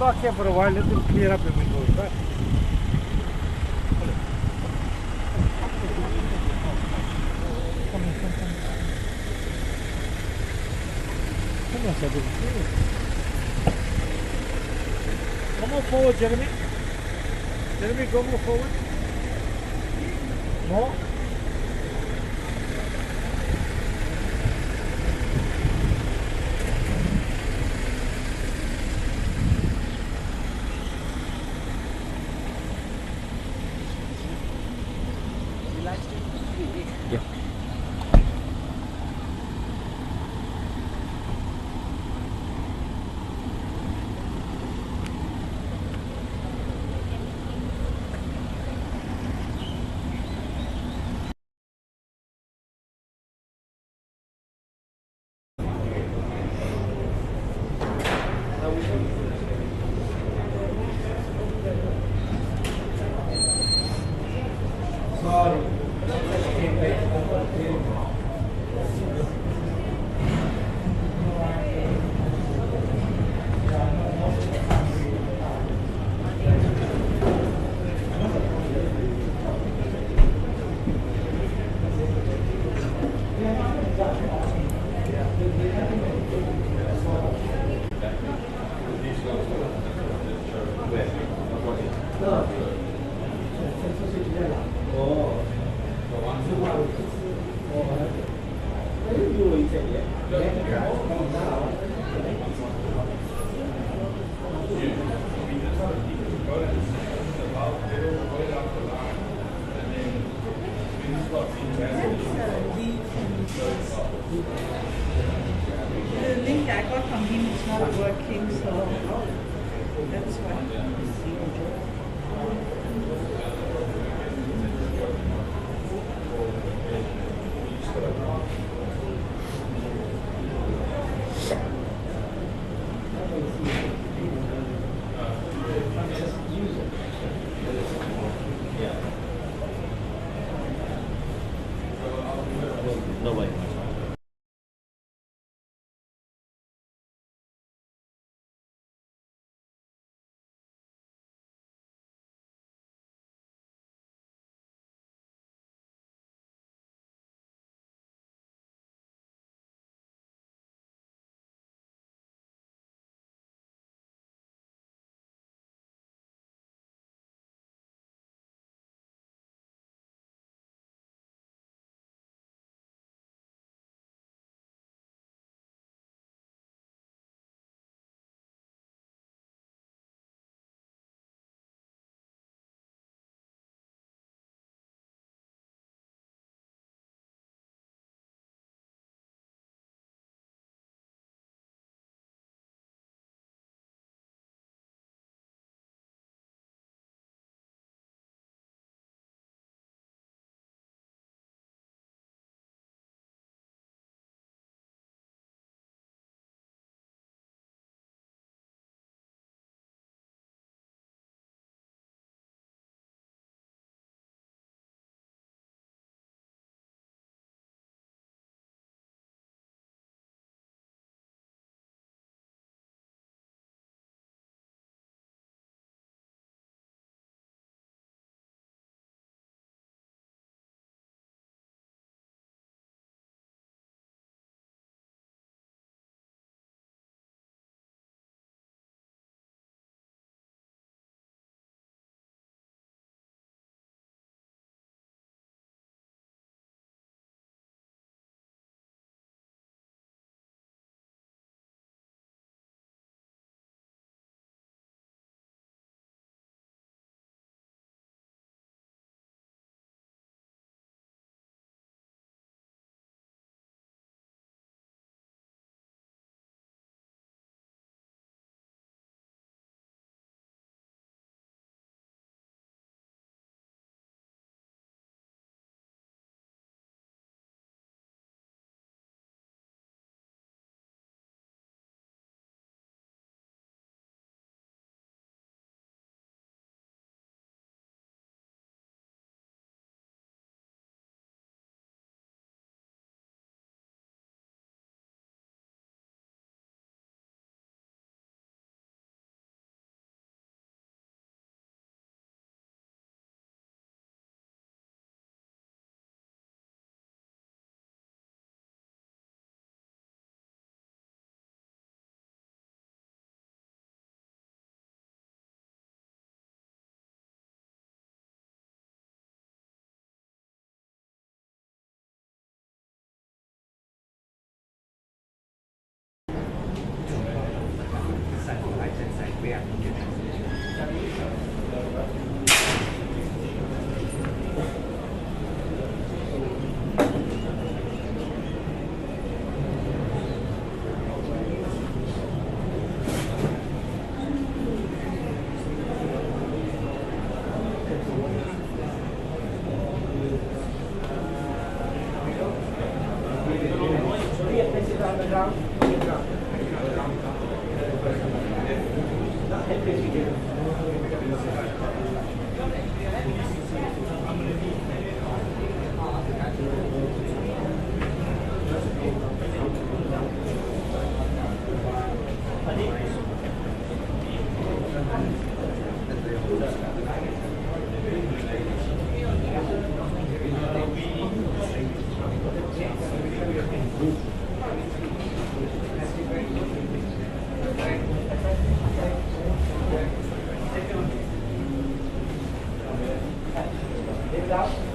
park here for a while, let them clear up and we'll go back. Come on, come, come. Come on, Sabu. Come on forward, Jeremy. Jeremy, go more forward. More. Yeah. The link I got from him is not working, so that's why. No way.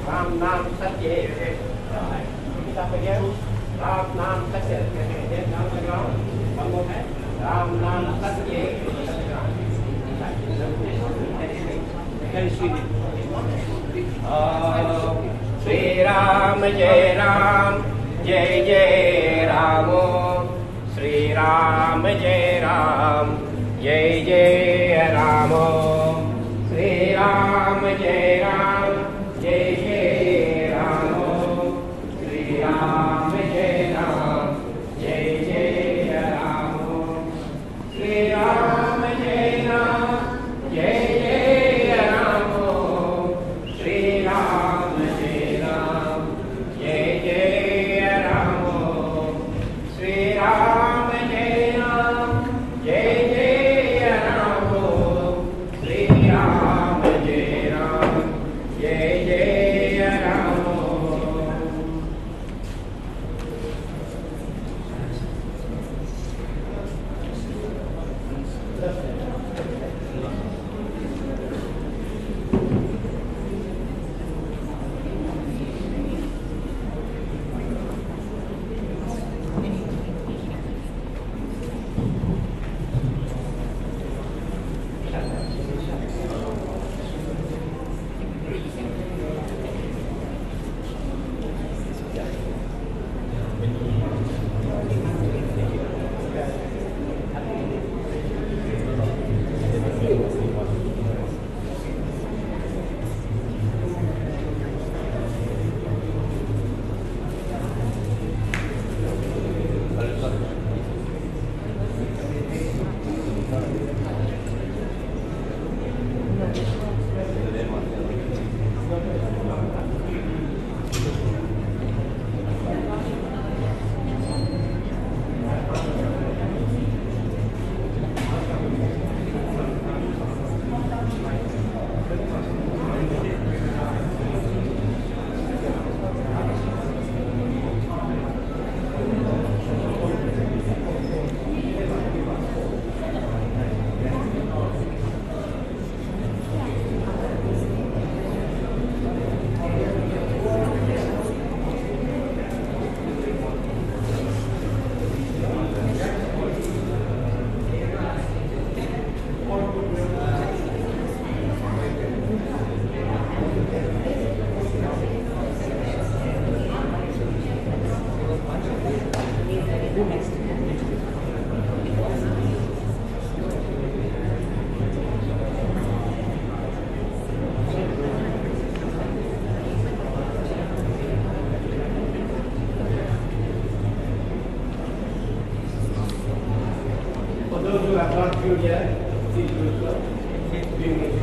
Ram Nam Satye. Kita pergi. Ram Nam Satye. One more time. Ram Nam Satye. Very sweet. Sri Ram Jai Ram Jai Jai Ram. Sri Ram Jai Ram Jai Jai Ram. Sri Ram Jai Ram Jai Jai Ram. Sri Ram Jai Ram Jai Jai Ram. Sri Ram Jai Ram Jai Jai Ram. Sri Ram Jai Ram Jai Jai Ram. Sri Ram Jai Ram Jai Jai Ram. Sri Ram Jai Ram Jai Jai Ram. For those who have not viewed yet, please do so. Keep viewing it.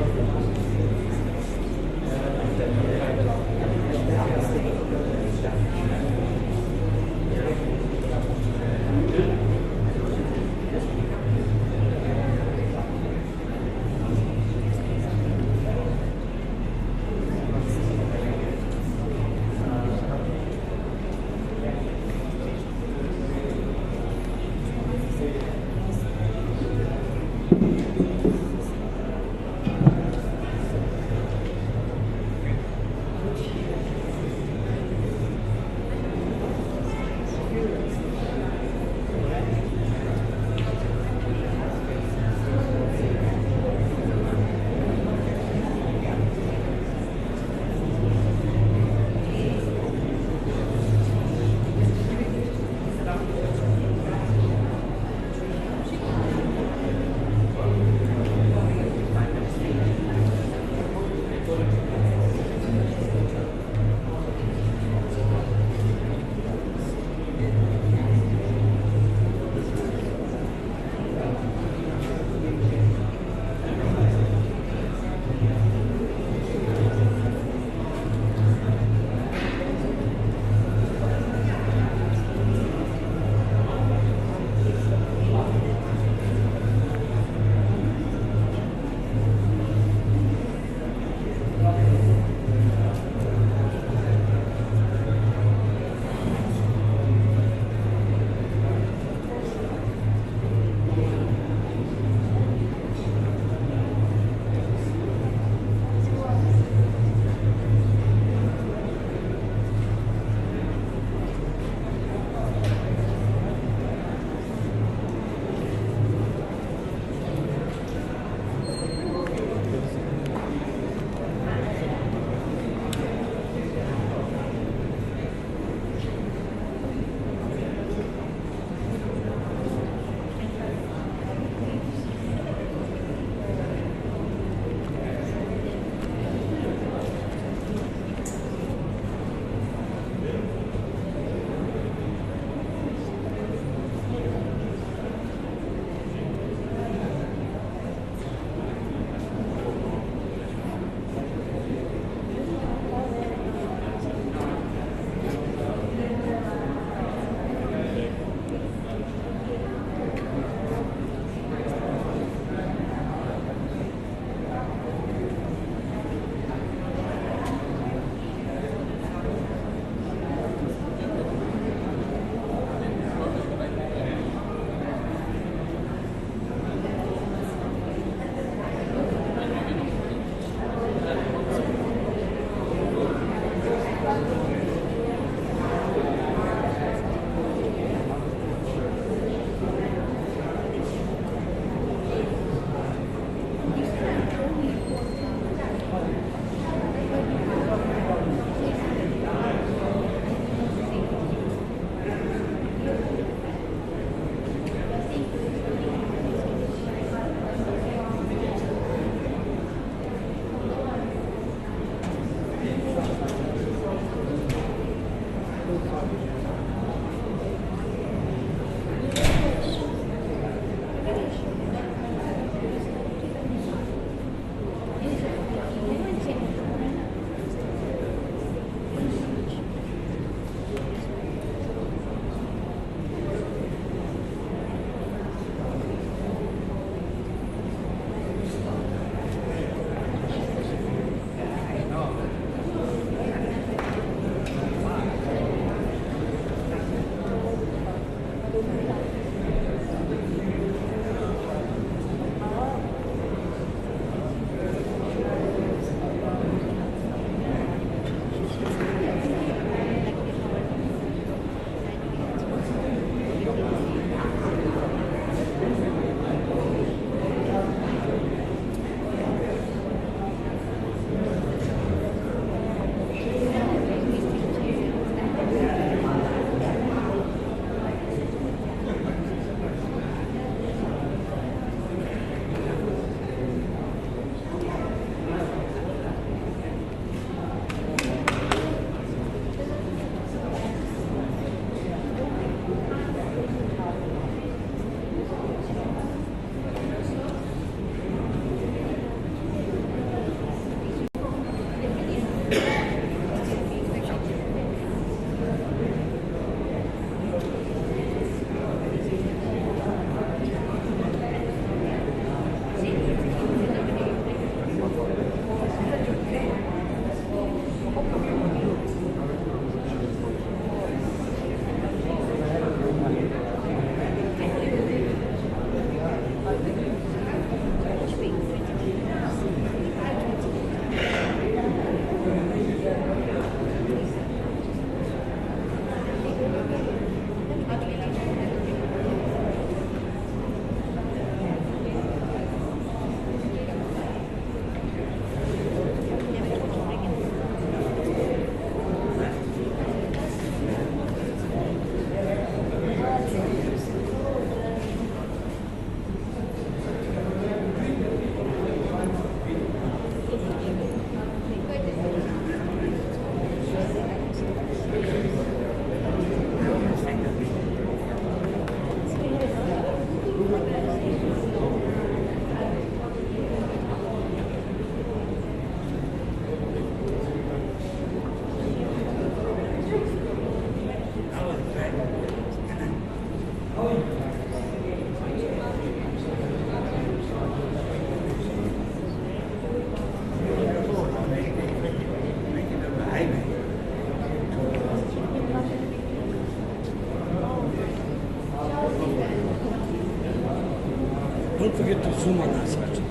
Don't forget to zoom on us also.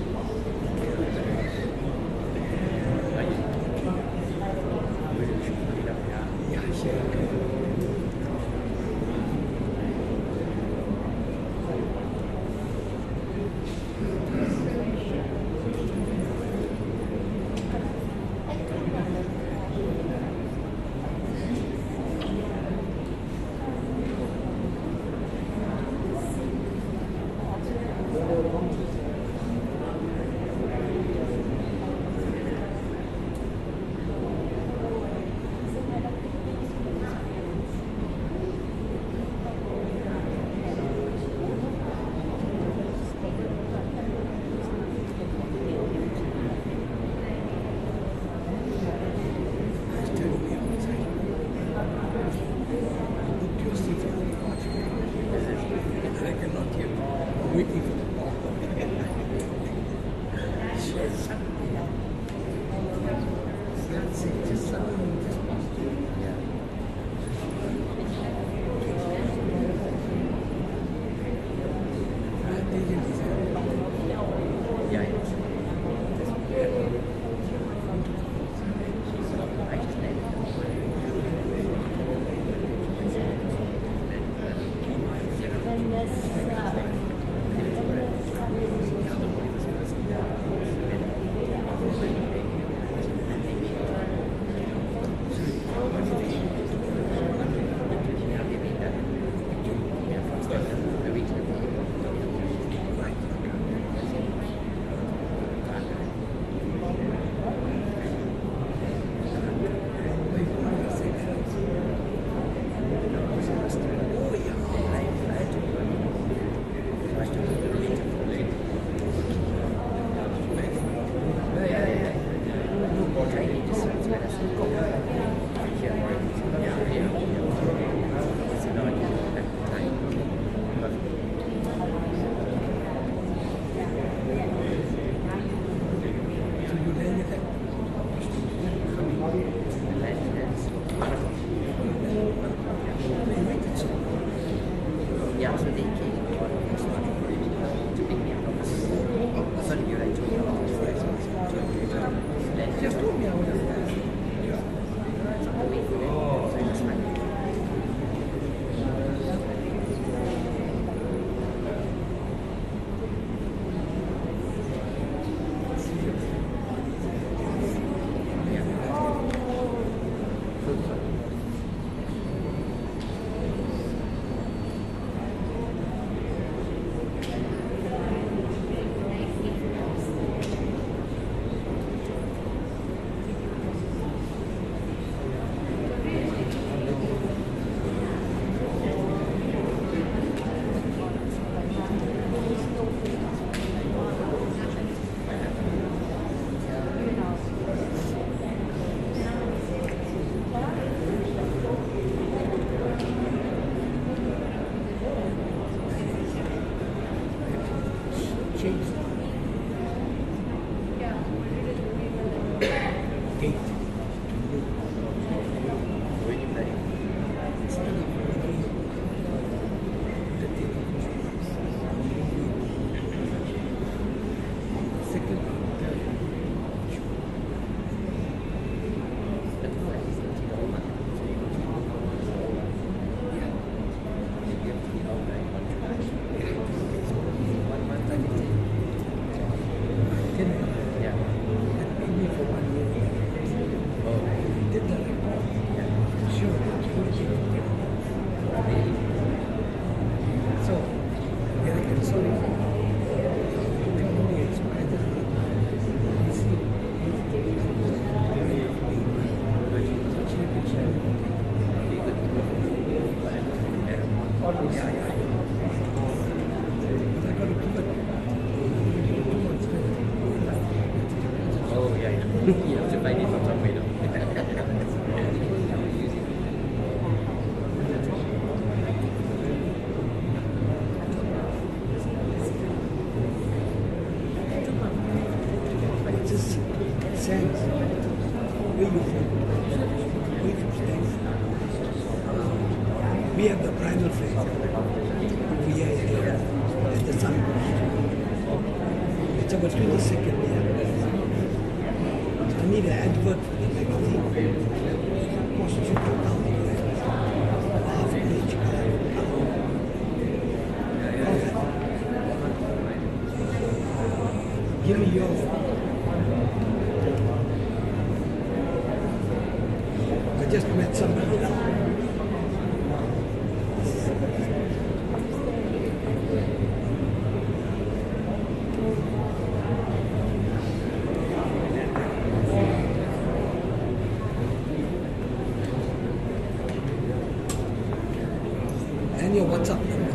Yeah, sure. Waiting for the ball. That's it, just We have the primal phase. We are here. As the sun goes. was doing the second year. I need an advert for the magazine. Cost you 2,000. Half page color. Okay. Give me yours. I just met somebody now. And your WhatsApp number.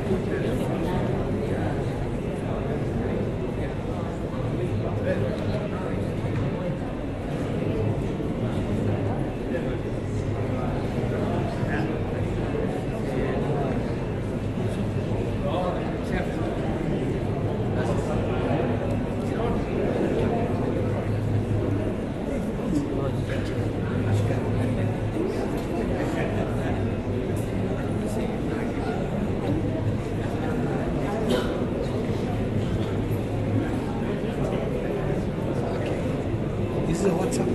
This is a WhatsApp.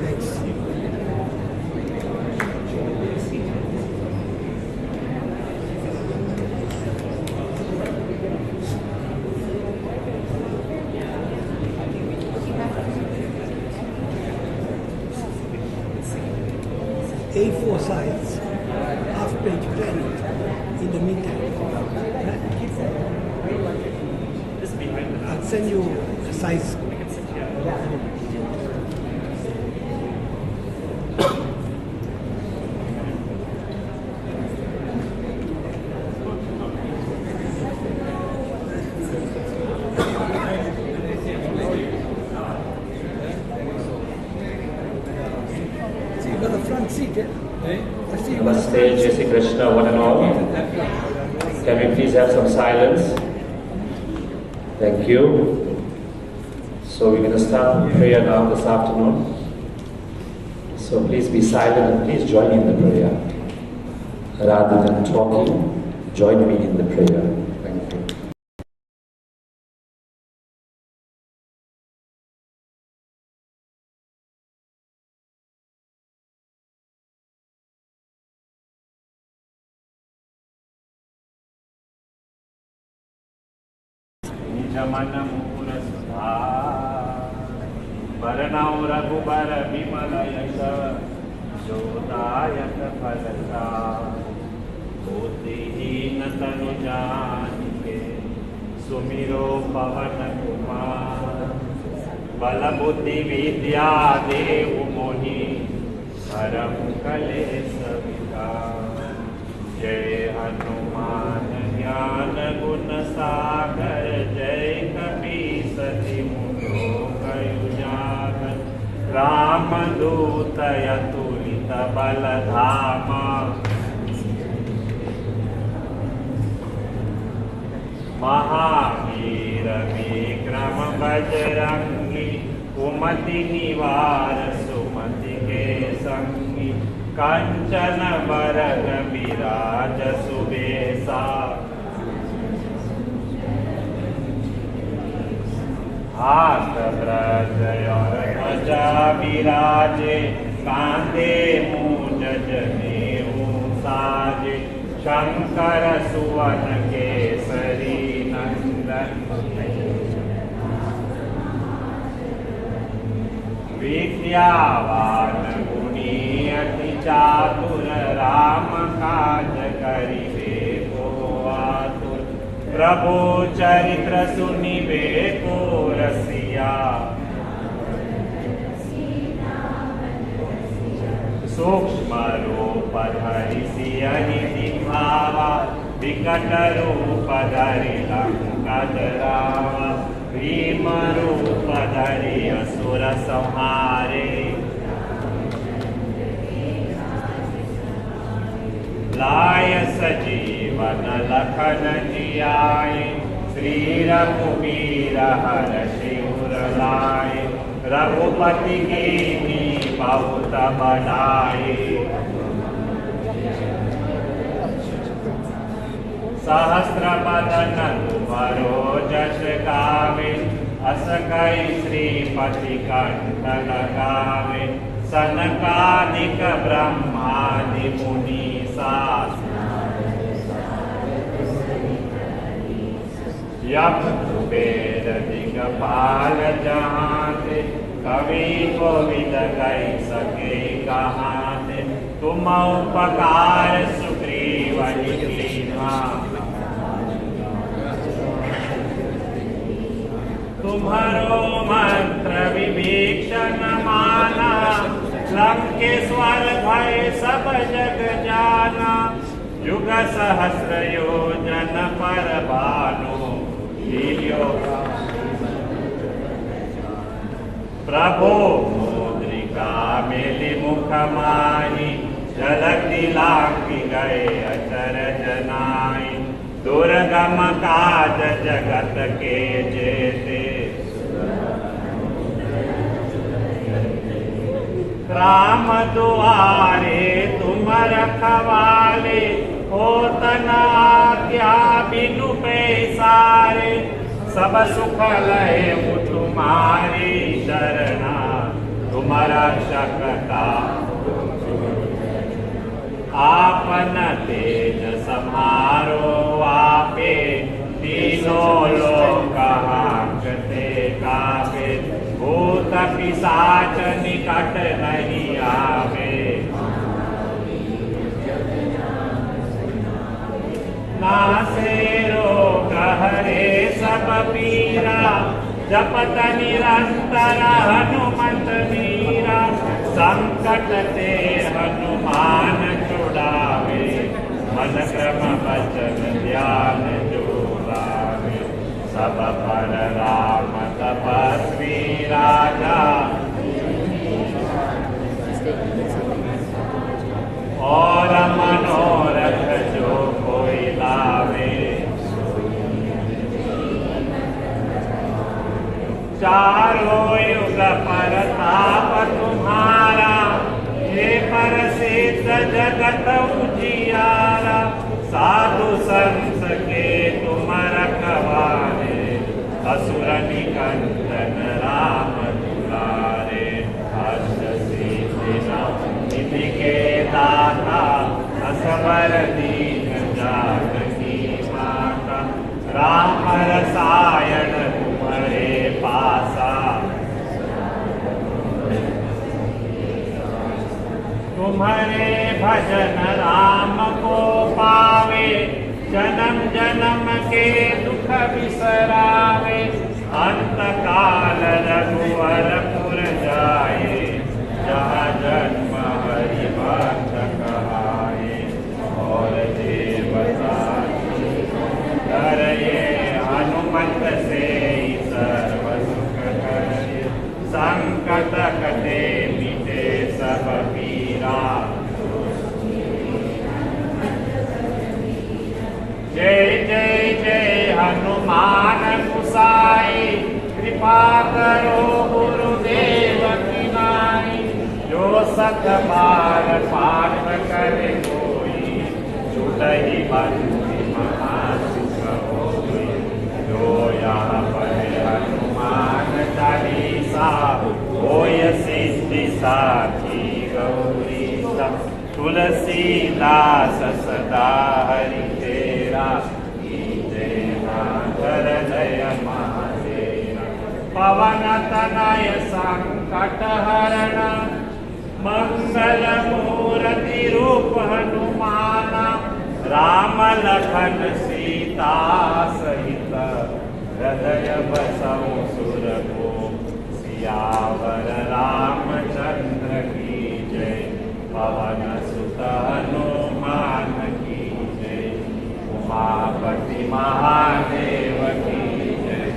Thanks. A4 size, half page planet in the meantime. I'll send you a size. So you got a front seat, eh? I see you got a Namaste, front Jai seat. Shri Krishna, one and all. Can we please have some silence? Thank you. So we're going to start prayer now this afternoon. So please be silent and please join me in the prayer. Rather than talking, join me in the prayer. Thank you. निजमन मूल सुधा वरनौ रघुबर विमल यश जोदायक फलसा बुद्धिहीन तनु जानिके सुमिरो पवन कुमार बल बुद्धि विद्या देव मोहि हरम कलेश विकार जय हनुमान ज्ञान गुण सागर जय कपीस तिहु लोक उजागर रामदूत अतुलित बल धामा महावीर विक्रम बजरंगी कुमति निवार सुमति के संगी कंचन बरन विराज सुबेसा हाथ ब्रज और ध्वजा विराजे कांधे मूंज जनेऊ साजे शंकर सुवन केसरी नंदन विद्यावान गुणी अति चातुर राम काज करिबे को आतुर प्रभु चरित्र सुनिबे को रसिया सूक्ष्म रूप धरि सियहि दिखावा विकट रूप धरि लंका जरावा भीम रूप धरि असुर संहारे लाय सजीवन लखन जियाए श्री रघुवीर हरषि उर लाए रघुपति कीन्ही बहुत बड़ाई सहस्र बदन तुम्हारो जस गावे, अस कई श्रीपति कंठ लगावे, सनकादिक ब्रह्मादि मुनि यम वेद दिगपाल जहाँ से, कवि को विद कई सके कहाँ से, तुम उपकार सुग्रीव कीन्हा, तुम्हारो मंत्र विभीषण माना, लंकेश्वर भय सब जग जाना, युग सहस्र योजन पर भानु, प्रभो मुद्रिका मेलि मुख माही, झलक दिलांगी गए अचर जनाई, दुर्गम काज जगत के जेते, राम दुआरे तुम रखवाले, होत न आज्ञा बिनु पैसारे, सब सुख लहे तुम्हारी शरणा, तुम रक्षकता आपन तेज समारो आपे, तीनों लोक हांकते कापे, भूत पिशाच निकट नहीं आवे, नासे रोग हरे सब पीरा, जपत निरंतर हनुमत वीरा, संकट ते हनुमान छुड़ावे, मन क्रम वचन ध्यान जोड़ावे, सब पर राम तपस्वी राजा, और मनोरथ जो कोई लावे, चारों युग परताप तुम्हारा, हे प्रसिद्ध जगत उजियारा, साधु संत के तुम रखवारे, असुर निकंदन राम दुलारे, अष्ट सिद्धि निधि के दाता, असवर दीन जानकी माता, राम रसायन तुम्हारे पासा, तुम्हारे भजन राम को पावे, जन्म जन्म के दुख बिसरावे, अंत काल रघुवर पुर जाए, जहाँ जन्म हरि भक्त कहाए, और देवता करे हनुमत से सर्व सुख करे, संकट कटे मिटे सब पीरा, जय जय जय हनुमान गुसाई, कृपा करो गुरुदेव की नाई, जो सत बार पाठ करे कोई, छूटहि बंदी महासुख होई, जो यहाँ पढ़े हनुमान चालीसा, होय सिद्धि साखी गौरी सा, तुलसीदास सदा हरि तेरा, हृदय महादेवा, पवन तनय संकट हरण, मंगल मूर्ति रूप हनुमाना, राम लखन सीता सहित, हृदय बसहु सुरभूप, सियावर रामचंद्र की जय, पवन सुत हनुमान की जय, उमापति महादेव की जय,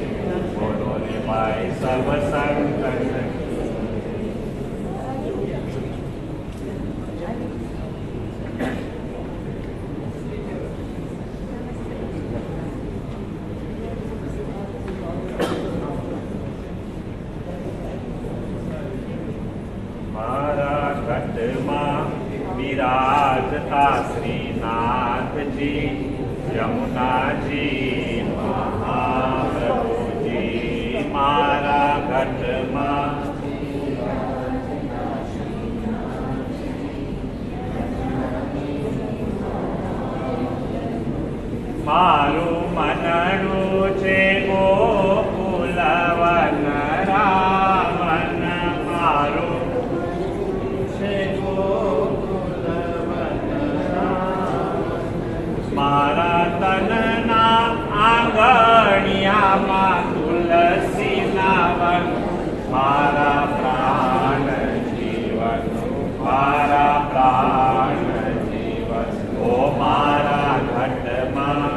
बोलो रे भाई सब संकट विराजता श्रीनाथ जी, યમુનાજી મહાપ્રભુજી મારા ઘટમાં મારું મનડું છે ગોકુલવન રામન મારું છે ગોકુલવન મારા તનના આંગણિયામાં તુલસીના વન મારા પ્રાણ જીવન મારા પ્રાણ જીવન ઓ મારા ઘટમાં.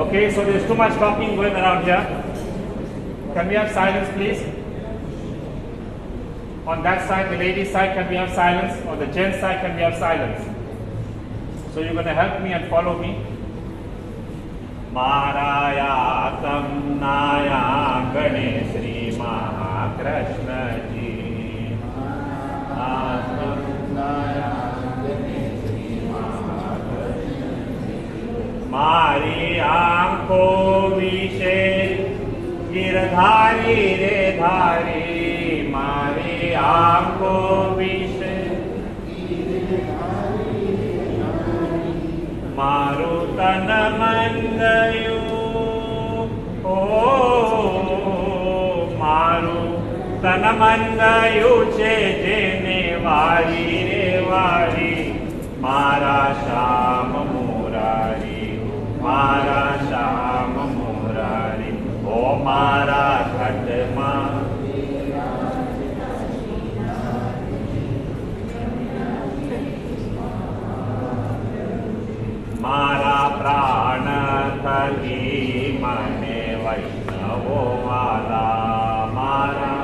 Okay, so there's too much talking going around here. Can we have silence, please? On that side, the ladies' side, can we have silence? On the gents' side, can we have silence? So you're going to help me and follow me. Marayatam Nayangane Sri Mahakrishna Ji. મારી આંખો વિશે ગિરધારી રે ધારી મારી આંખો વિશે મારું તન મન ગયું ઓ મારું તન મન ગયું છે જેને વારી રે વારી મારા શ્યામ મુરારી મારા શ્યામ મુરારી ઓ મારા ઘટમાં. મારા પ્રાણ થકી મને વૈષ્ણવો વાલા મારા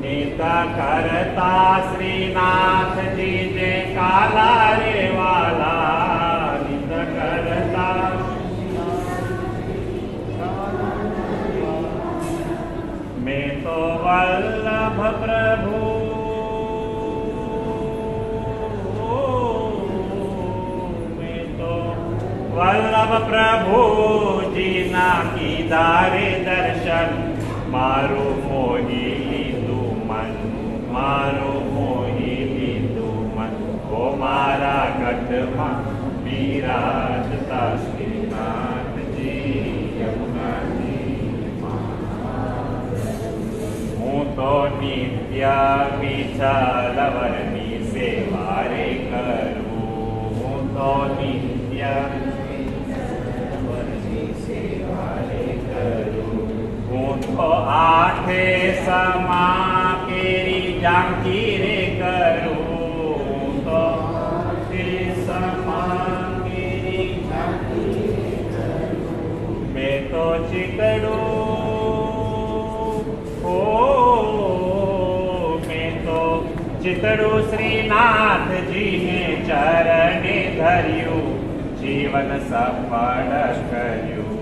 નિત કરતા શ્રીનાથજી જે કાલા રે વાલા નિત કરતા મેં તો વલ્લભ પ્રભુ વલ્લભ પ્રભુજીના કીધા રે દર્શન મારું મોહી લીધું મન મારું મોહી લીધું મન ઓ મારા ઘટમાં બિરાજતા શ્રીનાથજી યમુનાજી. હું તો નિત્ય વિઠ્ઠલવરની સેવા રે કરું હું તો નિત્ય હું તો આઠે સમા કેરી જાંકી રે કરું હું તો આઠે સમા કેરી જાંકી રે કરું મેં તો ચિતડું ઓ મેં તો ચિતડું શ્રીનાથજીને ચરણે ધર્યું જીવન સફળ કર્યું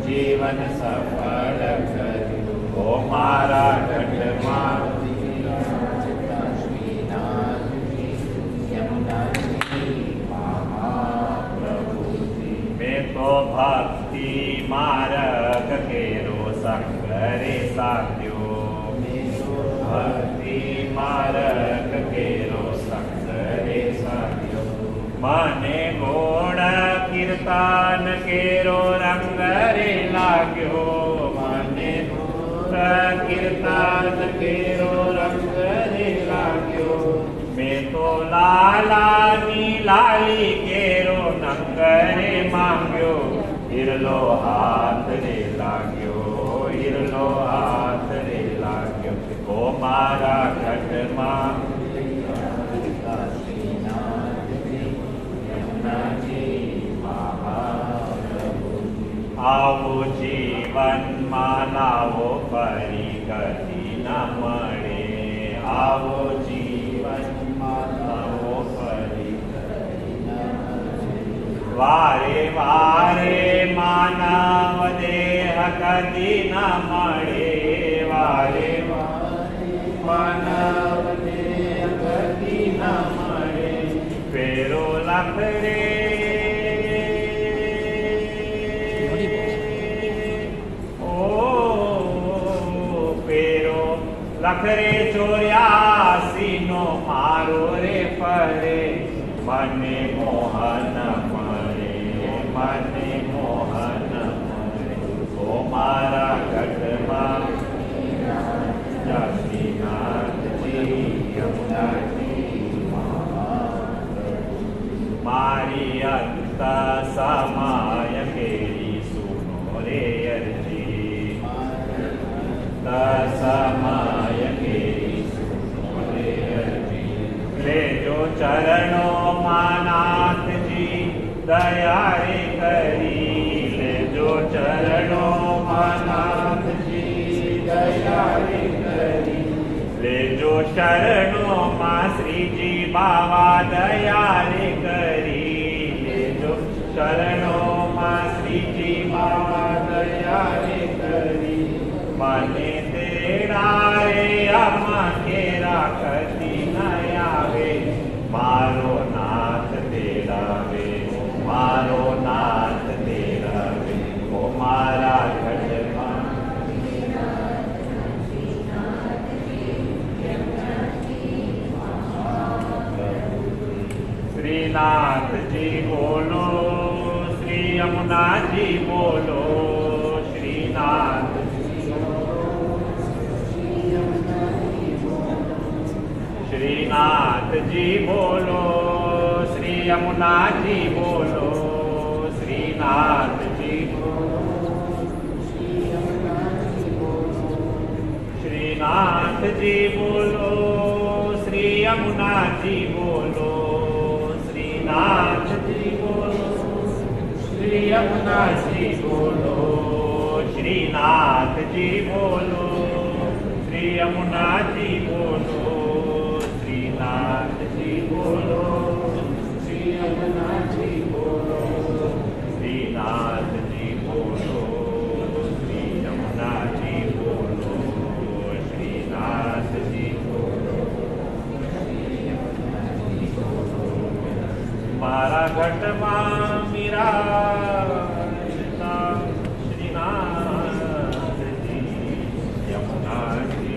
જીવન સફળ કર્યું ઓ મારા ઘટમાં. મેં તો ભક્તિ માર્ગ કેરો સંગરે સાધ્યો ભક્તિ માર્ગ કેરો સંગરે સાધ્યો મને ગોળ કીર્તન કેરો રંગ રે લાગ્યો મને કીર્તન કેરો રંગ રે લાગ્યો મેં તો લાલાની લાલી કેરો નંગ રે માંગ્યો હિરલો હાથ રે લાગ્યો હિરલો હાથ રે લાગ્યો ઓ મારા ઘટમાં. આવો જીવનમાં લાવો ફરી ગતિ ન મળે આવો જીવનમાં લાવો ફરી ગતિ ન મળે વારે વારે માનવ દેહ કદી ન મળે વારે માનવને કદી ન મળે ફેરો લાખ રે લખરે 84 નો મારો રે ફરે મને મોહન મળે મને મોહન મળે ઓ મારા ઘટમાં જાતિનાથજી યમુનાજી મારી અંત સમાય કેરી સુનો રે અરજી સમાય કેરી સુનો રે અરજી લેજો ચરણો માનાથજી દયા રે કરી લેજો ચરણો માનાથજી દયા રે કરી લેજો શરણો માં શ્રીજી બાવા દયા રે કરી લેજો શરણો માં શ્રીજી બાવા દયા રે કરી મને તેરા રે આમાં કેરા કદી ન આવે મારો નાથ તેરાવે મારો નાથ તેરાવે ઓ મારા ઘટમાં શ્રીનાથજી બોલો શ્રી યમુનાજી બોલો શ્રીનાથજી શ્રીનાથજી બોલો શ્રી યમુનાજી બોલો શ્રીનાથજી શ્રીનાથજી બોલો શ્રી યમુનાજી બોલો શ્રીનાથજી બોલો શ્રી યમુનાજી બોલો શ્રીનાથજી બોલો શ્રી યમુનાજી બોલો શ્રીનાથજી બોલો શ્રી યમુનાજી બોલો શ્રીનાથજી બોલો શ્રી યમુનાજી બોલો શ્રીનાથજી બોલો મારા ઘટમાં મીરા શ્રીનાથજી યમુનાજી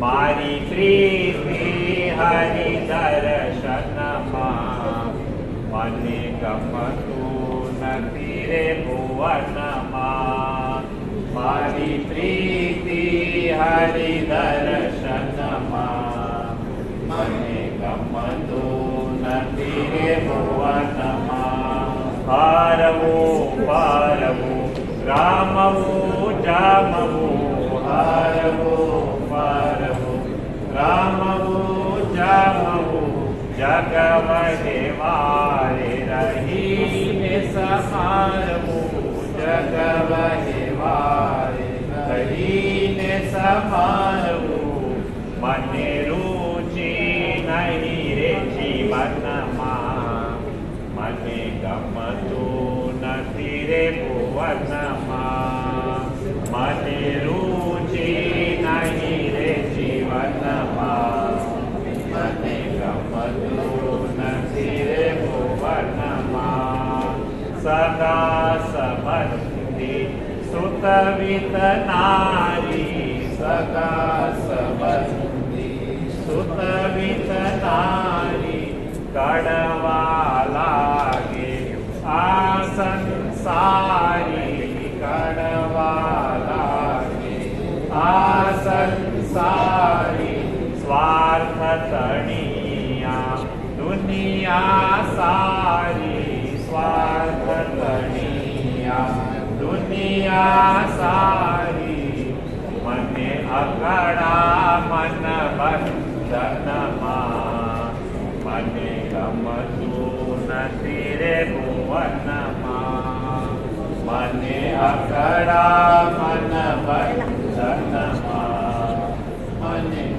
મારી પ્રીતિ હરિ દર્શનમાં મને ગમતું નથી રે ભુવનમાં મારી પ્રીતિ હરિ દર્શનમાં મને ગમતું નથી રે ભુવનમાં હારવું પારવું રામવું જામવું હારવું પારવું રામવું જામવું જગ વહેવારે રહીને સમારવું જગ વહેવારે રહીને સમારવું મને રુચિ નહીં રે જીવનમાં મને ગમતું નથી રે ભુવનમાં મને રુચિ નહીં રે જીવનમાં મને ગમતું નથી રે ભુવનમાં સદા સંબંધી સુતવિત નારી સદા સંબંધી સુતવિત નારી કડવા લાગે આ સંસારી કડવા લાગે આ સંસાર दुनिया सारी मने अकड़ा मन बंधन मां मने गमतु नथी रे भुवन मां मने अकड़ा मन बंधन मां मने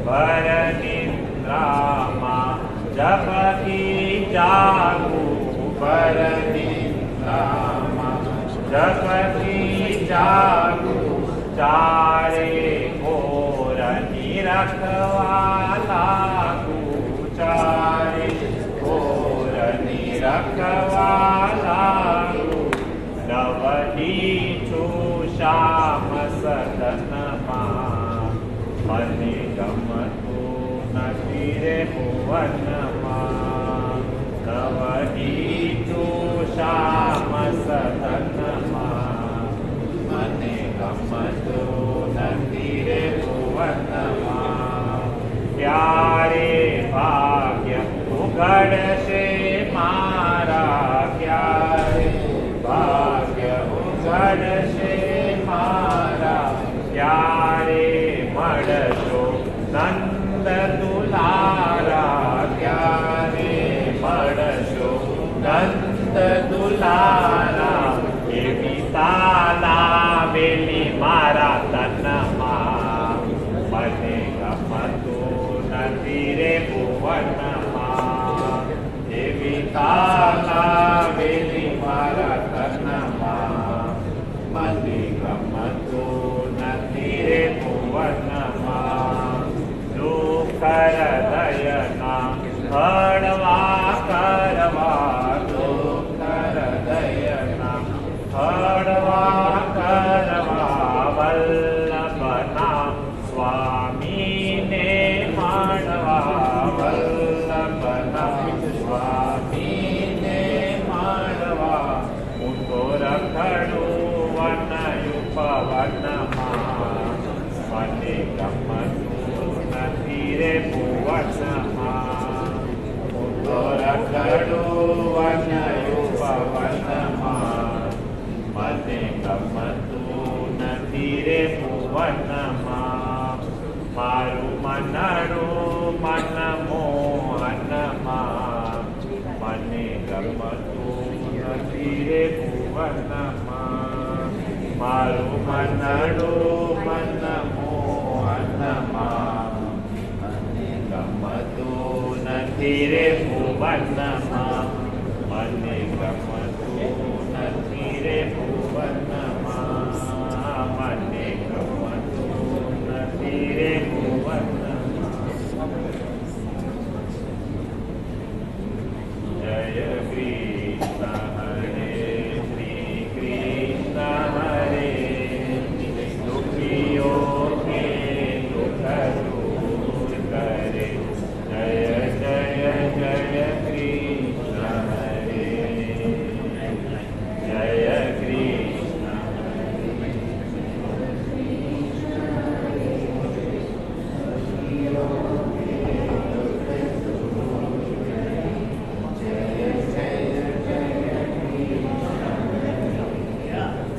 भर निद्रा मां जप की जागू भर निद्रा मां जप की जागू चारे ओर निरखवाला चारे ओर निरखवाला नवनी छो श्याम सदन मां मने गमतु नथी रे भुवन मां नवनी छो श्याम सदन मां मने गमतु नथी रे भुवन मां प्यारे भाग्य उघड़शे मारा प्यारे भाग्य उघड़शे मारा प्यारे मळशो नंद दुलारा प्यारे मळशो नंद दुलारा एवी ताला वेली मारा तन मां मने गमतु नथी रे भुवन मां एवी ताला वेली मारा तन मां मने गमतु नथी रे भुवन मां दुखर दयना हड़वा करवा दुखर दयना हड़वा करवा वल्लभना स्वामी ने मानवा वल्लभना स्वामी ने मानवा उनको रखड़ो वनयुपवन मां मने गमतु नथी रे भुवन मां उनको रखड़ो वनयुपवन मां मने गमतु नथी रे भुवन मां मारू मनड़ो मन मोहन मां मने गमतु नथी रे भुवन मां मारू मनड़ो मन मोहन मां मने गमतु नथी रे भुवन मां मने गमतु नथी रे भुवन मां मने गमतु नथी रे भुवन मां जय कृष्ण हरे श्री कृष्ण हरे दुखियों के दुख दूर करे जय जय जय कृष्ण हरे जय कृष्ण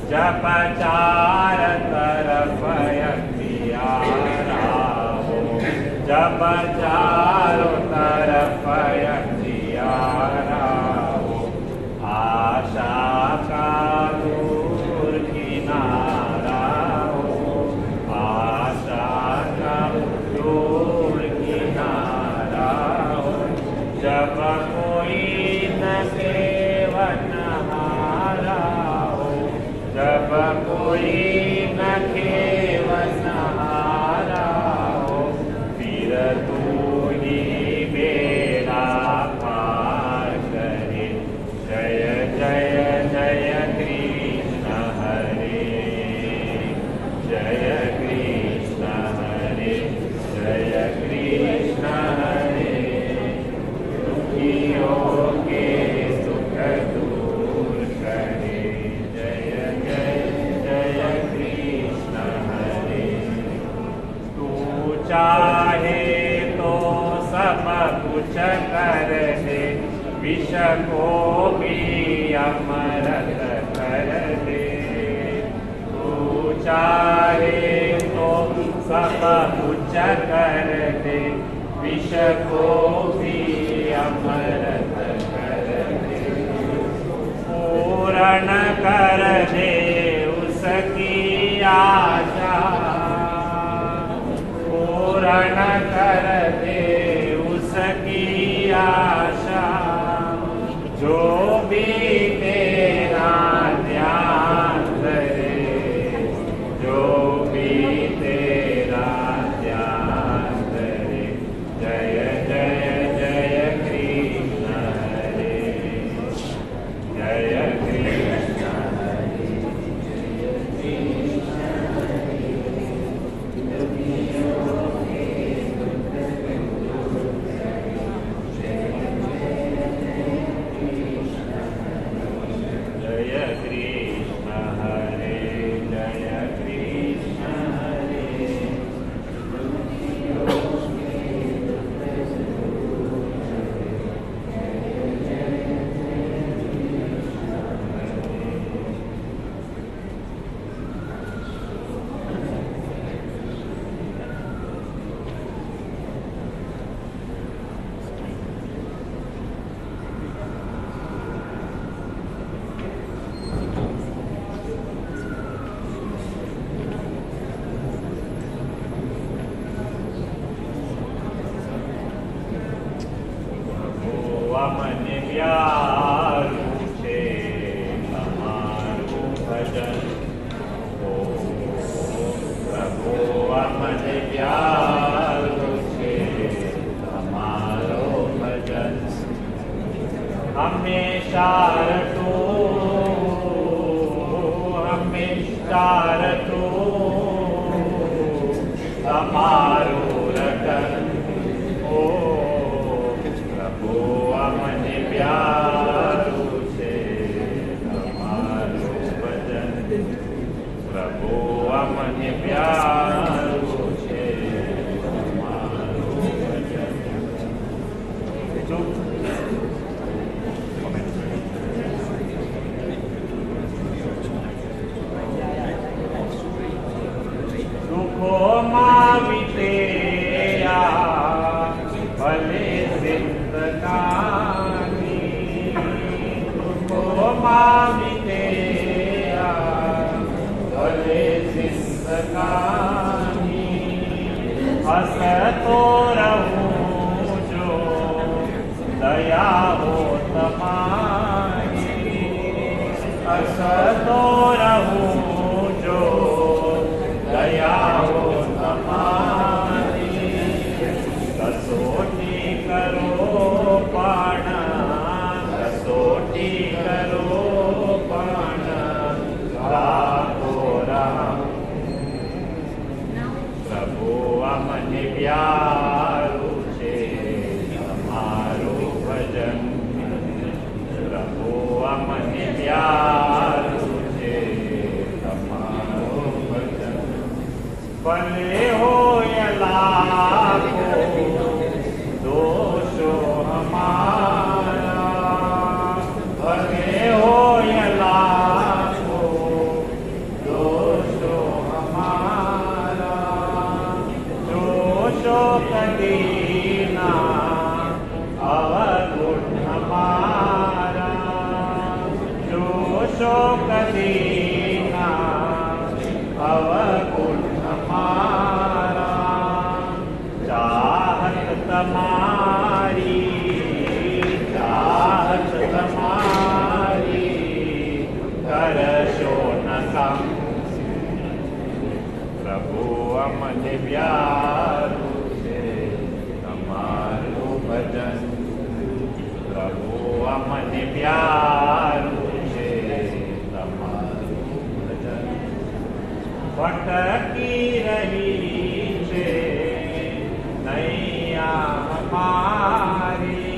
जप चार तरफ अंधियारा हो जप चारों तरफ अंधियारा हो आशा का दूर किनारा हो आशा का दूर किनारा हो जब कोई न सेवन हारा हो जब कोई न केवल हारा हो फिर तू ही बेड़ा पार करे जय जय जय कृष्ण हरे जय कृष्ण हरे जय कृष्ण हरे दुखियों के सुख दूर करे जय जय जय कृष्ण हरे तू चाहे तो सब कुछ कर दे विष को भी अमृत कर दे, तू चाहे तो सब कुछ कर दे, विष को भी अमृत कर दे, पूर्ण कर दे उसकी आशा, पूर्ण कर दे उसकी आशा, जो भी तेरा ध्यान करे, जो भी तेरा ध्यान करे। जय जय जय कृष्ण हरे, जय कृष्ण हरे, जय कृष्ण हरे, जय कृष्ण हरे। મને પ્યારું છે તમારું ભજન, ઓ પ્રભુ મને પ્યારું છે તમારો ભજન, હંમેશા રટું તમારું રટન, ઓ પ્રભુ મને પ્યારું છે તમારું ભજન, પ્રભુ મને પ્યારું છે તમારું ભજન. દુઃખોમાં વિતેયા ભલે જિંદગાની, દુઃખોમાં વિતેયા ભલે જિંદગાની, હસતો રહું જો દયા હો તમારી, હસતો રહું જો દયા હો તમારી, कसोटी करो पाण, कसोटी करो पाण, राखो राम. प्रभु મને પ્યારું છે તમારું ભજન, પ્રભુ મને પ્યારું છે તમારું ભજન, ભલે હોય લાખો दोषो हमारा, भले होय लाखो दोषो हमारा, दोषो कभी ना अवगुण हमारा, दोषो कभी ना अवगुण हमारा, चाहत તમારી કરશો ન કામ. પ્રભુ મને પ્યારું છે તમારું ભજન, પ્રભુ મને પ્યારું છે તમારું ભજન, ભટકી રહી છે નૈયા हमारी,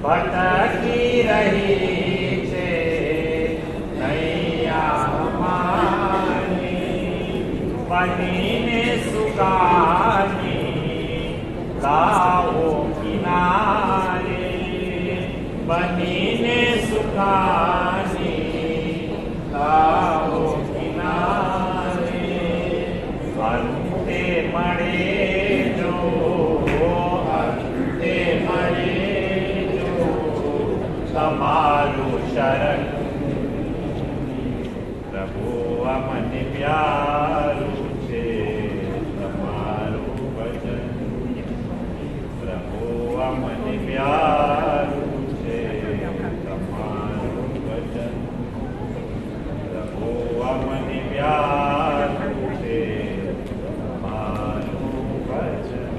भटकी रही છે નૈયા હમારી, બનીને સુકાની લાવો કિનારે, बनीने सुखाने लाओ किनारे अंते मरे जो अंते मरे जो तमारू शरण प्रभु अमन प्यारू छे तमारू भजन प्रभु अमन प्यारू छे तमारू भजन प्रभु अमन प्यारू छे तमारू भजन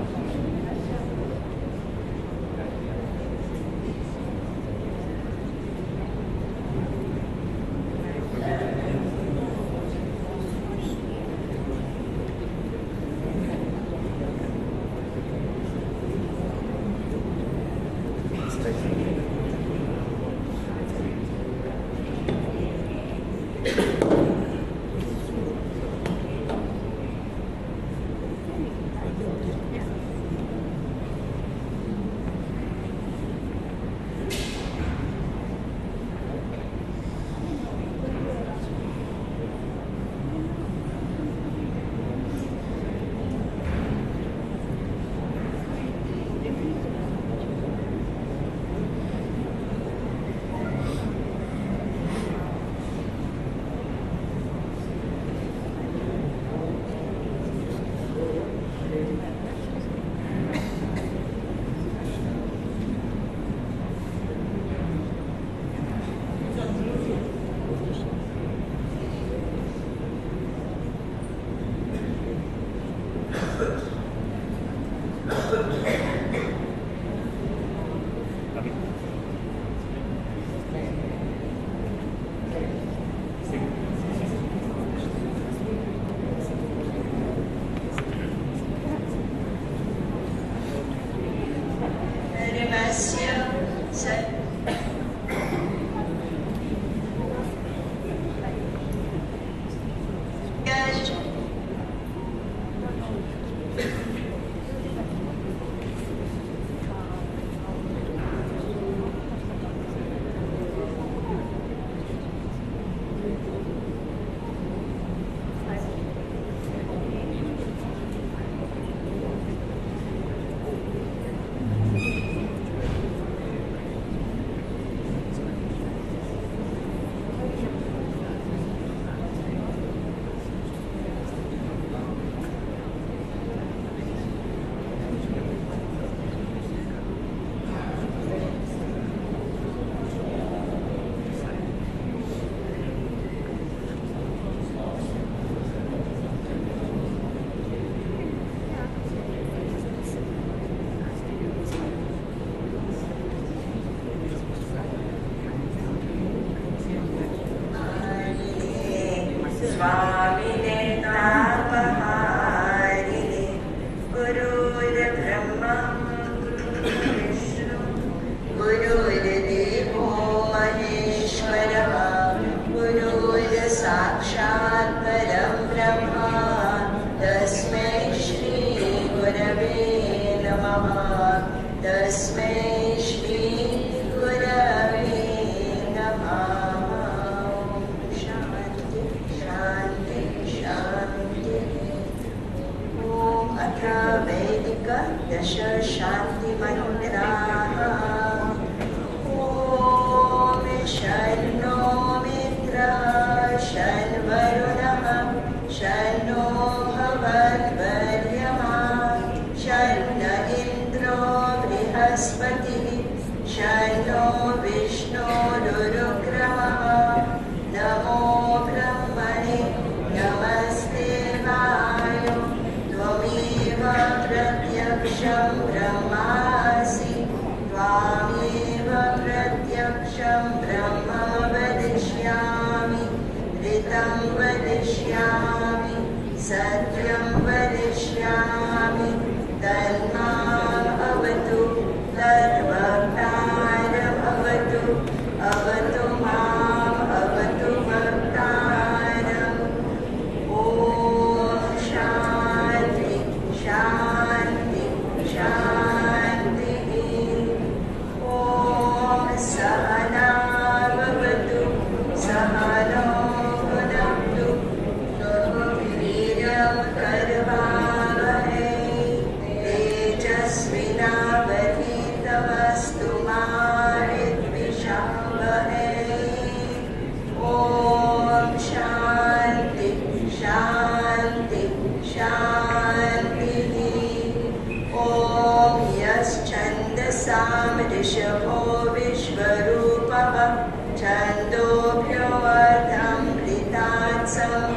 Sa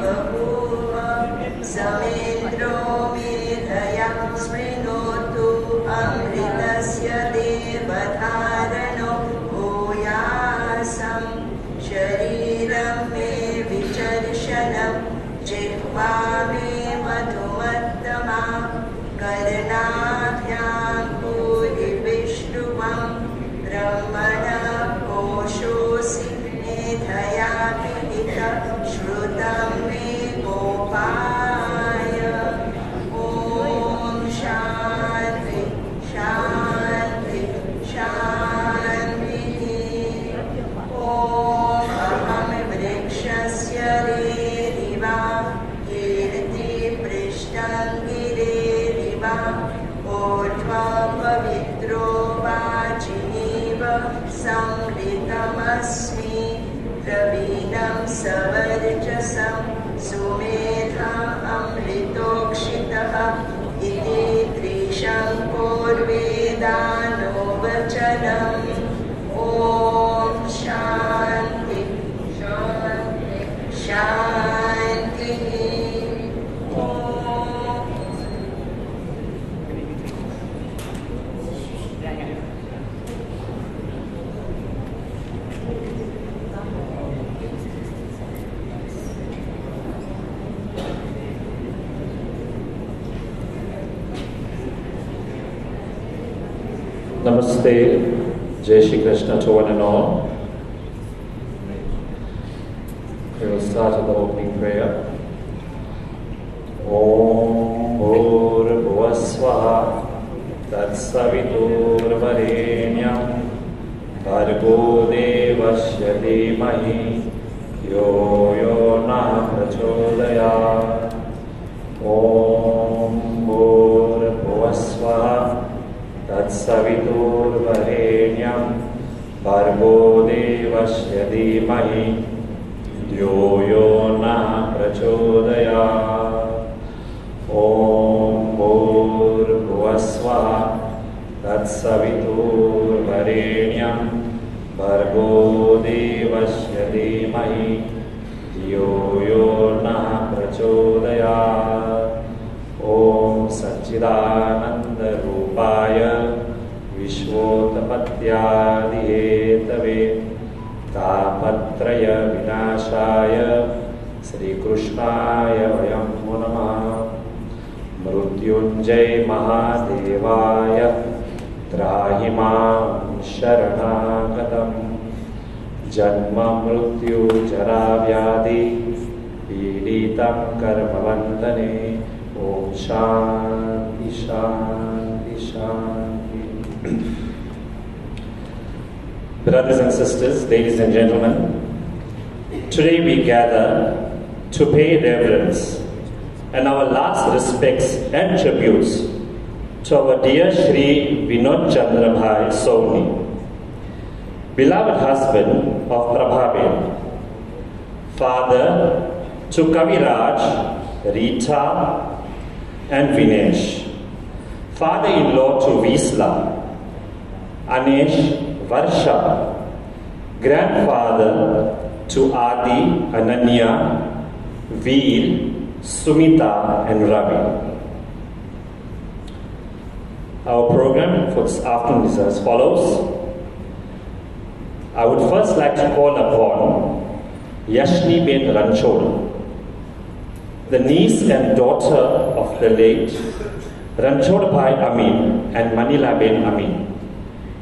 बभूव समेन्द्रो मेधयां स्मृणोतु अमृतस्य देवधारणो भूयासं शरीरं मे विचर्षणं जिह्वा मे मधुमत्तमा कर्णाभ्यां भूरिविष्णुवं ब्रह्मणः कोशोऽसि मेधया पीडितः श्रुतं मे गोपाय ॐ शान्ति शान्ति शान्तिः ॐ अहं वृक्षस्य रेरिवा कीर्तिपृष्ठं गिरेरिवा ऊर्ध्वं पवित्रो वाचिनीव संवृतमस्मि प्रवीणं सवर्चसं सुमेधा अमृतोक्षितः इति त्रिशङ्कोर्वेदानो वचनम् ॐ शान्ति शान्ति शान्तिः ॐ Namaste, Jai Shri Krishna to one and all. We will start with the opening prayer. Om Bhur Bhuvasvaha Tatsavitur Varenyam Bhargo Devasya Dhimahi Yo Yo Na Prachodayat. Om Bhur Bhuvasvaha Tatsavitur Varenyam Bhargo Devasya Dhimahi Yo Yo Na Prachodayat. Om Bhur Bhuvasvaha Tatsavitur Varenyam Bhargo Devasya Dhimahi Yo Yo Na Prachodayat. Om Satchidananda Rupaya Vishvotapatyadihetave Tapatraya Vinashaya Sri Krishnaya Vayam Namaha. Mrutyunjay Mahadevaya Trahimam Sharanagatam Janma Mrutyu Jaravyadi Piritam Karmavandane. Om Shanti Shanti Shanti. Brothers and sisters, ladies and gentlemen, today we gather to pay reverence and our last respects and tributes to our dear Shri Vinodchandra Soni, beloved husband of Prabhaben, father to Kaviraj, Rita and Vinesh, father-in-law to Visla, Anesh, Varsha, grandfather to Adi, Ananya, Veer, Sumita and Ravi. Our program for this afternoon is as follows. I would first like to call upon Yashni Ben Ranchod, the niece and daughter of the late Ranchod Bhai Amin and Manila Ben Amin.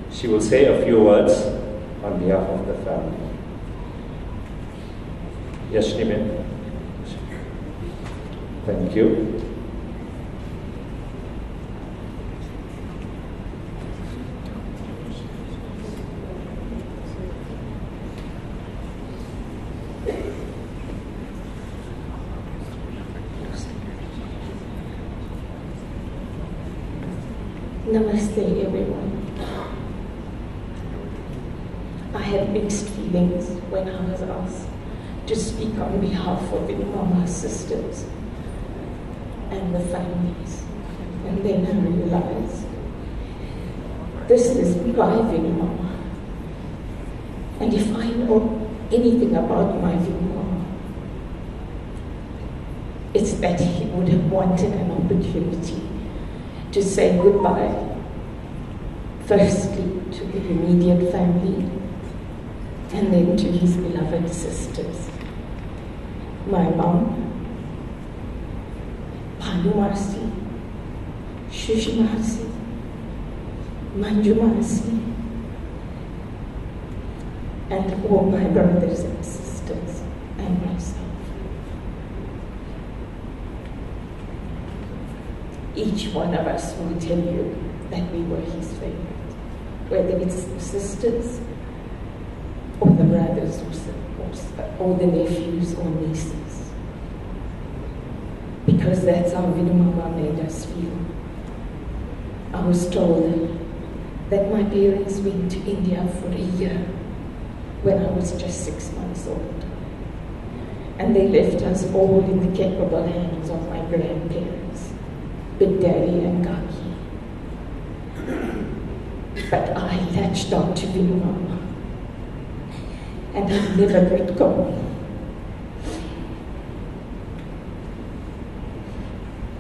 She will say a few words on behalf of the family. Yashni Ben. Thank you. Namaste everyone. I had mixed feelings when I was asked to speak on behalf of Mama's sisters and the families. And then I realized this is my Mama. And if I know anything about my Mama, It's that he would have wanted an opportunity to say goodbye, firstly to the immediate family, and then to his beloved sisters. My mom, Bhanu Marsi, Shushi Marsi, Manju Marsi, and all my brothers and sisters, and myself. Each one of us will tell you that we were his favorite, whether it's the sisters, or the brothers, or the nephews or nieces. Because that's how Vinu Mama made us feel. I was told that my parents went to India for a year when I was just 6 months old. And they left us all in the capable hands of my grandparents, Big Daddy and Gaki. But I latched on to Vinu Mama, and I never let go.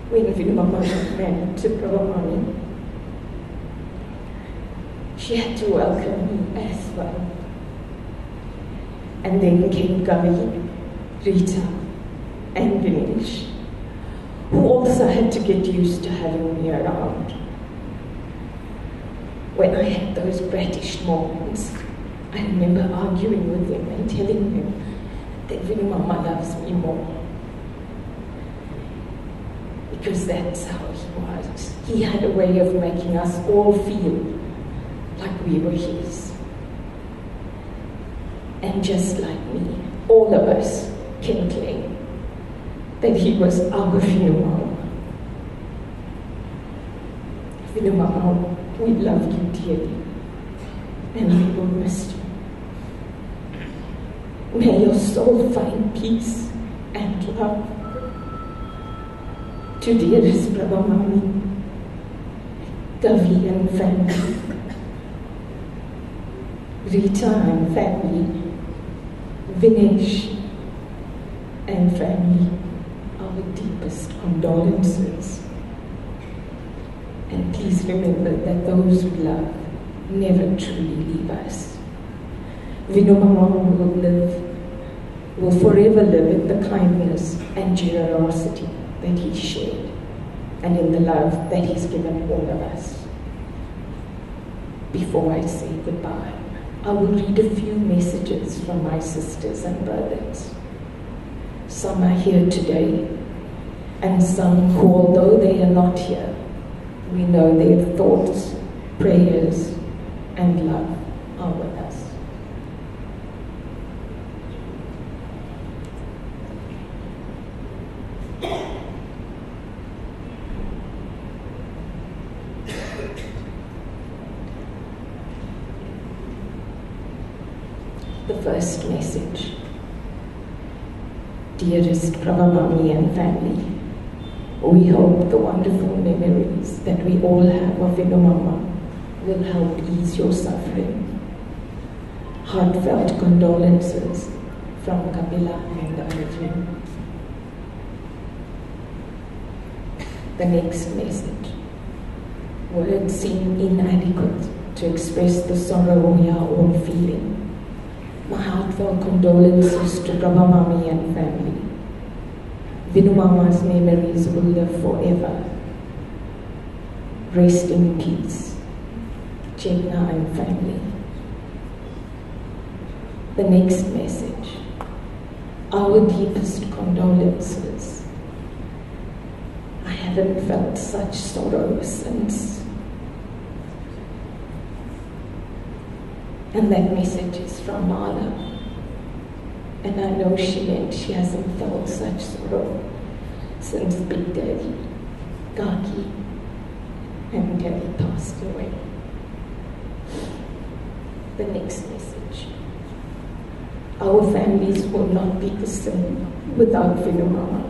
When Vinu Mama got married to Pravamani, she had to welcome me as well. And then came Gavi, Rita, and Vinesh, who also had to get used to having me around. When I had those British moments, I remember arguing with him and telling him that Vinu Mama loves me more. Because that's how he was. He had a way of making us all feel like we were his. And just like me, all of us can claim that he was our Vinu Mama. Vinu Mama, we love you dearly, and we will miss you. May your soul find peace and love. To dearest Pravamani, Gavi and family, Rita and family, Vinesh and family, our deepest condolences. And please remember that those who love never truly leave us. Vinu Mama will forever live in the kindness and generosity that he shared, and in the love that he's given all of us. Before I say goodbye, I will read a few messages from my sisters and brothers. Some are here today, and some who, although they are not here, we know their thoughts, prayers, and love are with us. The first message. Dearest Pravamani and family, we hope the wonderful memories that we all have of Vinu Mama will help ease your suffering. Heartfelt condolences from Kapila and Arjun. The next message. Words seem inadequate to express the sorrow we are all feeling. My heartfelt condolences to Pravamani and family. Vinu Mama's memories will live forever. Rest in peace, Chegna and family. The next message. Our deepest condolences. I haven't felt such sorrow since. And that message is from Mala. And I know she meant she hasn't felt such sorrow since Big Daddy, Gaki, and Daddy passed away. The next message. Our families will not be the same without Vinu Mama.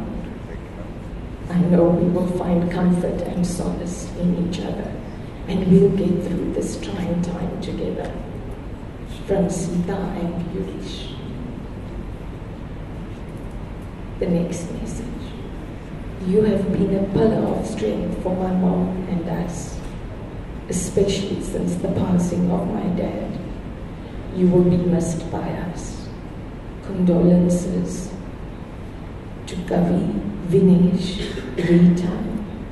I know we will find comfort and solace in each other, and we'll get through this trying time together. From Sita and Yurish. The next message. You have been a pillar of strength for my mom and us, especially since the passing of my dad. You will be missed by us. Condolences to Kavi, Vinesh, Rita,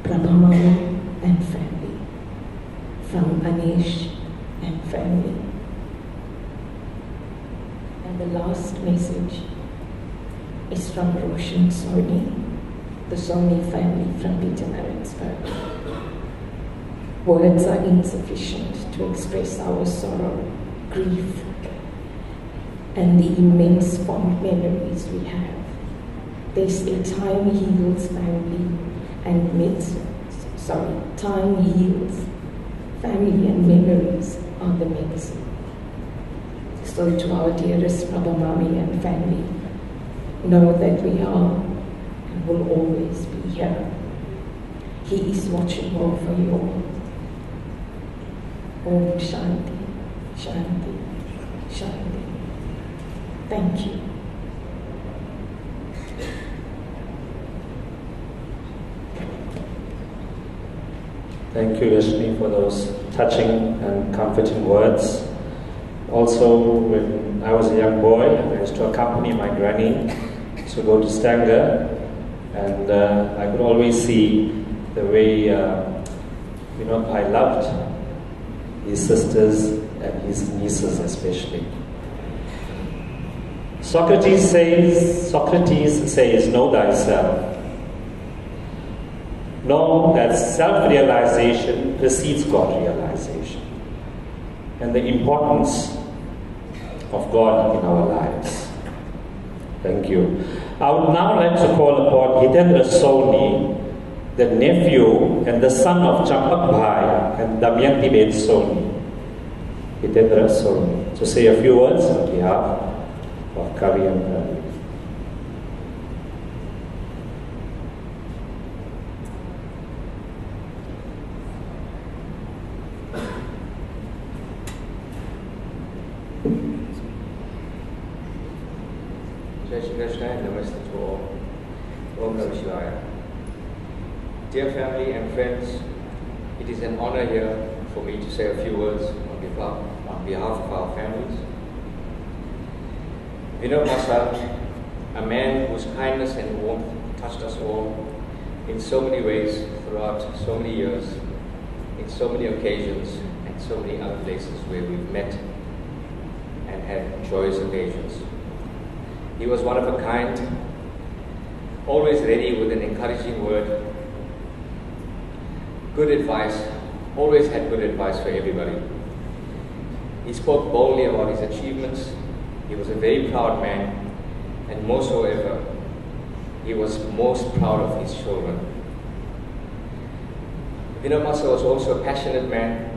Prabhamama and family. From Anish and family. And the last message is from Roshan Soni, the Soni family from Pietermaritzburg. Words are insufficient to express our sorrow, grief, and the immense fond memories we have. They say time heals family and time heals family and memories are the medicine. So to our dearest Prabhamami and family, know that we are and will always be here. He is watching over you all. Om Shanti, Shanti, Shanti. Thank you. Thank you, Yashni, for those touching and comforting words. Also, when I was a young boy, I used to accompany my granny to go to Stanger, and I could always see the way I loved his sisters and his nieces especially. Socrates says, know thyself. Know that self-realization precedes God-realization, and the importance of God in our lives. Thank you. I would now like to call upon Hitendra Soni, the nephew and the son of Champak Bhai and Damayanti Ben Soni. Hitendra Soni, to say a few words on behalf of Kavi and Ravi. Jai Shri Krishna and Namaste to all. Om Namah Shivaya. Dear family and friends, it is an honor here for me to say a few words on behalf of our families. Vinodchandra, a man whose kindness and warmth touched us all in so many ways throughout so many years, in so many occasions, and so many other places where we've met and had joyous occasions. He was one of a kind, always ready with an encouraging word, good advice, always had good advice for everybody. He spoke boldly about his achievements. He was a very proud man, and more so ever, he was most proud of his children. Vinodchandra was also a passionate man.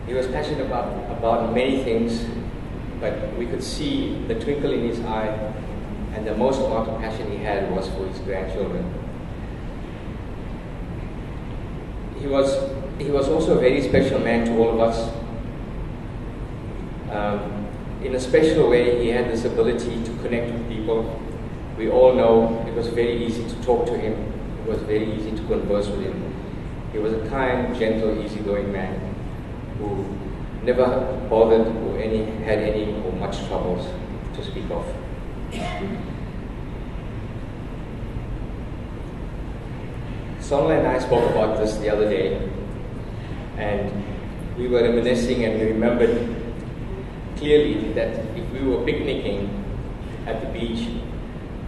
He was passionate about many things, but we could see the twinkle in his eye, and the most amount of passion he had was for his grandchildren. He was also a very special man to all of us. In a special way, he had this ability to connect with people. We all know it was very easy to talk to him. It was very easy to converse with him. He was a kind, gentle, easygoing man who never bothered or had any or much troubles to speak of. Sonla and I spoke about this the other day, and we were reminiscing, and we remembered clearly that if we were picnicking at the beach,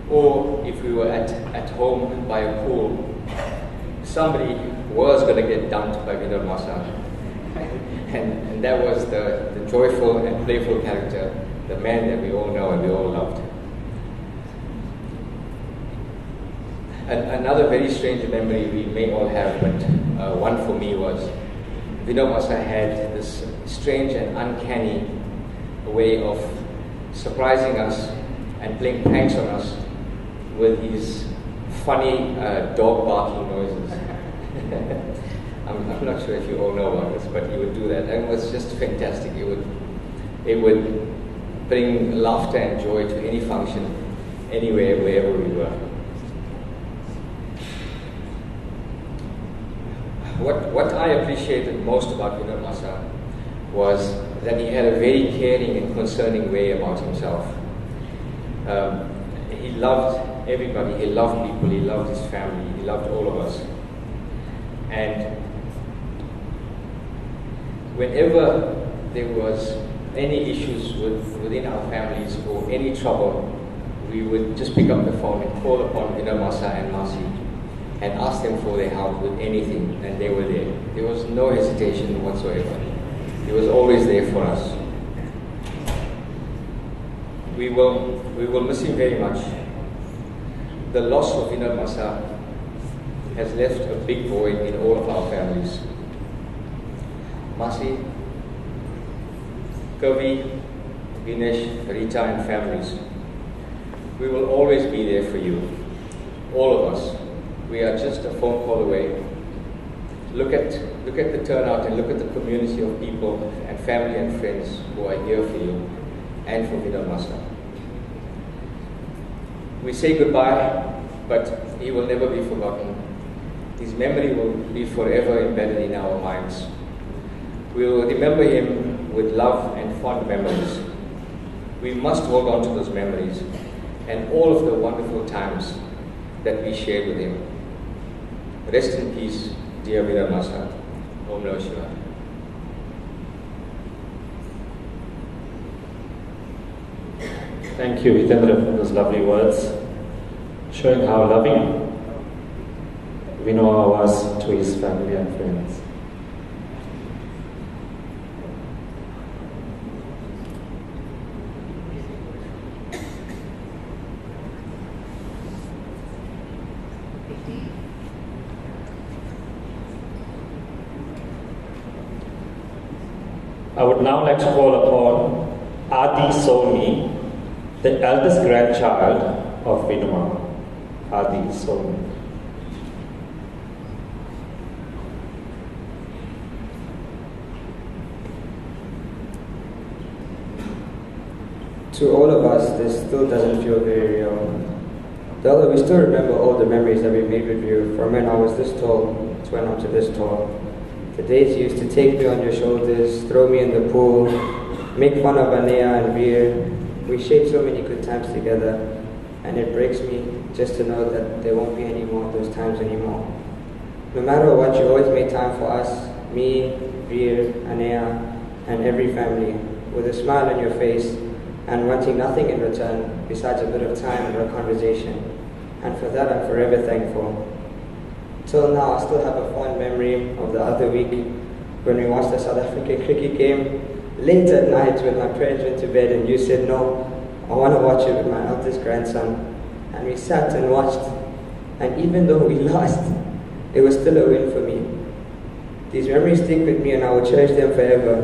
or if we were at home by a pool, somebody was going to get dumped by Vinodchandra. And that was the joyful and playful character, the man that we all know and we all loved. Another very strange memory we may all have, but one for me was Vinodchandra had this strange and uncanny way of surprising us and playing pranks on us with his funny dog barking noises. I'm not sure if you all know about this, but he would do that, and it was just fantastic. It would bring laughter and joy to any function, anywhere, wherever we were. appreciated most about Vinod Masa was that he had a very caring and concerning way about himself. He loved everybody, he loved people, he loved his family, he loved all of us. And whenever there was any issues within our families or any trouble, we would just pick up the phone and call upon Vinod Masa and Masi and ask them for their help with anything, and they were there. There was no hesitation whatsoever. He was always there for us. We will miss him very much. The loss of Vinod Masa has left a big void in all of our families. Masi, Kavi, Vinesh, Rita and families, we will always be there for you, all of us. We are just a phone call away. Look at the turnout and look at the community of people and family and friends who are here for you and for Vinod Masa. We say goodbye, but he will never be forgotten. His memory will be forever embedded in our minds. We will remember him with love and fond memories. We must hold on to those memories and all of the wonderful times that we shared with him. Rest in peace, dear Vinod Masa. Om Namah Shivaya. Thank you, Hitendra, for those lovely words, showing how loving Vinod was to his family and friends. I would now like to call upon Adi Soni, the eldest grandchild of Vinod. Adi Soni. To all of us, this still doesn't feel very real. Though we still remember all the memories that we made with you, from when I was this tall to when I'm to this tall. The days you used to take me on your shoulders, throw me in the pool, make fun of Anea and Veer. We shared so many good times together, and it breaks me just to know that there won't be any more of those times anymore. No matter what, you always made time for us, me, Veer, Anea, and every family, with a smile on your face, and wanting nothing in return besides a bit of time and a conversation. And for that, I'm forever thankful. Till now, I still have a fond memory of the other week when we watched the South African cricket game late at night when my parents went to bed and you said, no, I want to watch it with my eldest grandson. And we sat and watched, and even though we lost, it was still a win for me. These memories stick with me and I will cherish them forever.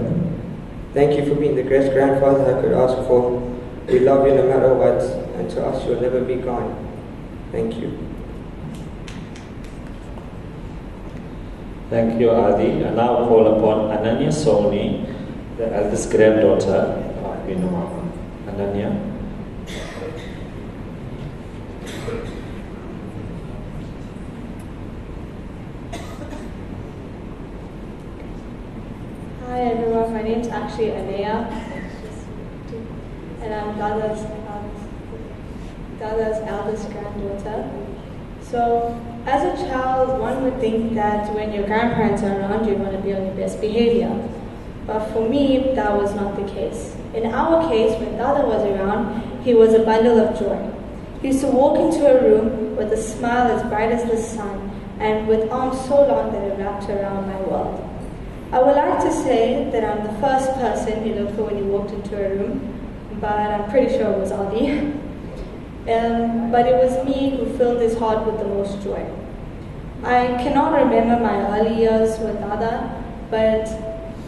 Thank you for being the best grandfather I could ask for. We love you no matter what, and to us you'll never be gone. Thank you. Thank you, Adi. I now call upon Ananya Soni, the eldest granddaughter of Vinod. Ananya. Hi everyone, my name's actually Anea, and I'm Dada's eldest granddaughter. So, as a child, one would think that when your grandparents are around, you're going to be on your best behavior. But for me, that was not the case. In our case, when Dada was around, he was a bundle of joy. He used to walk into a room with a smile as bright as the sun, and with arms so long that it wrapped around my world. I would like to say that I'm the first person he looked for when he walked into a room, but I'm pretty sure it was Adi. But it was me who filled his heart with the most joy. I cannot remember my early years with Dada, but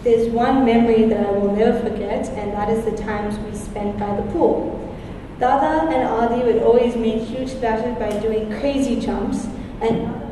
there's one memory that I will never forget, and that is the times we spent by the pool. Dada and Adi would always make huge splashes by doing crazy jumps, and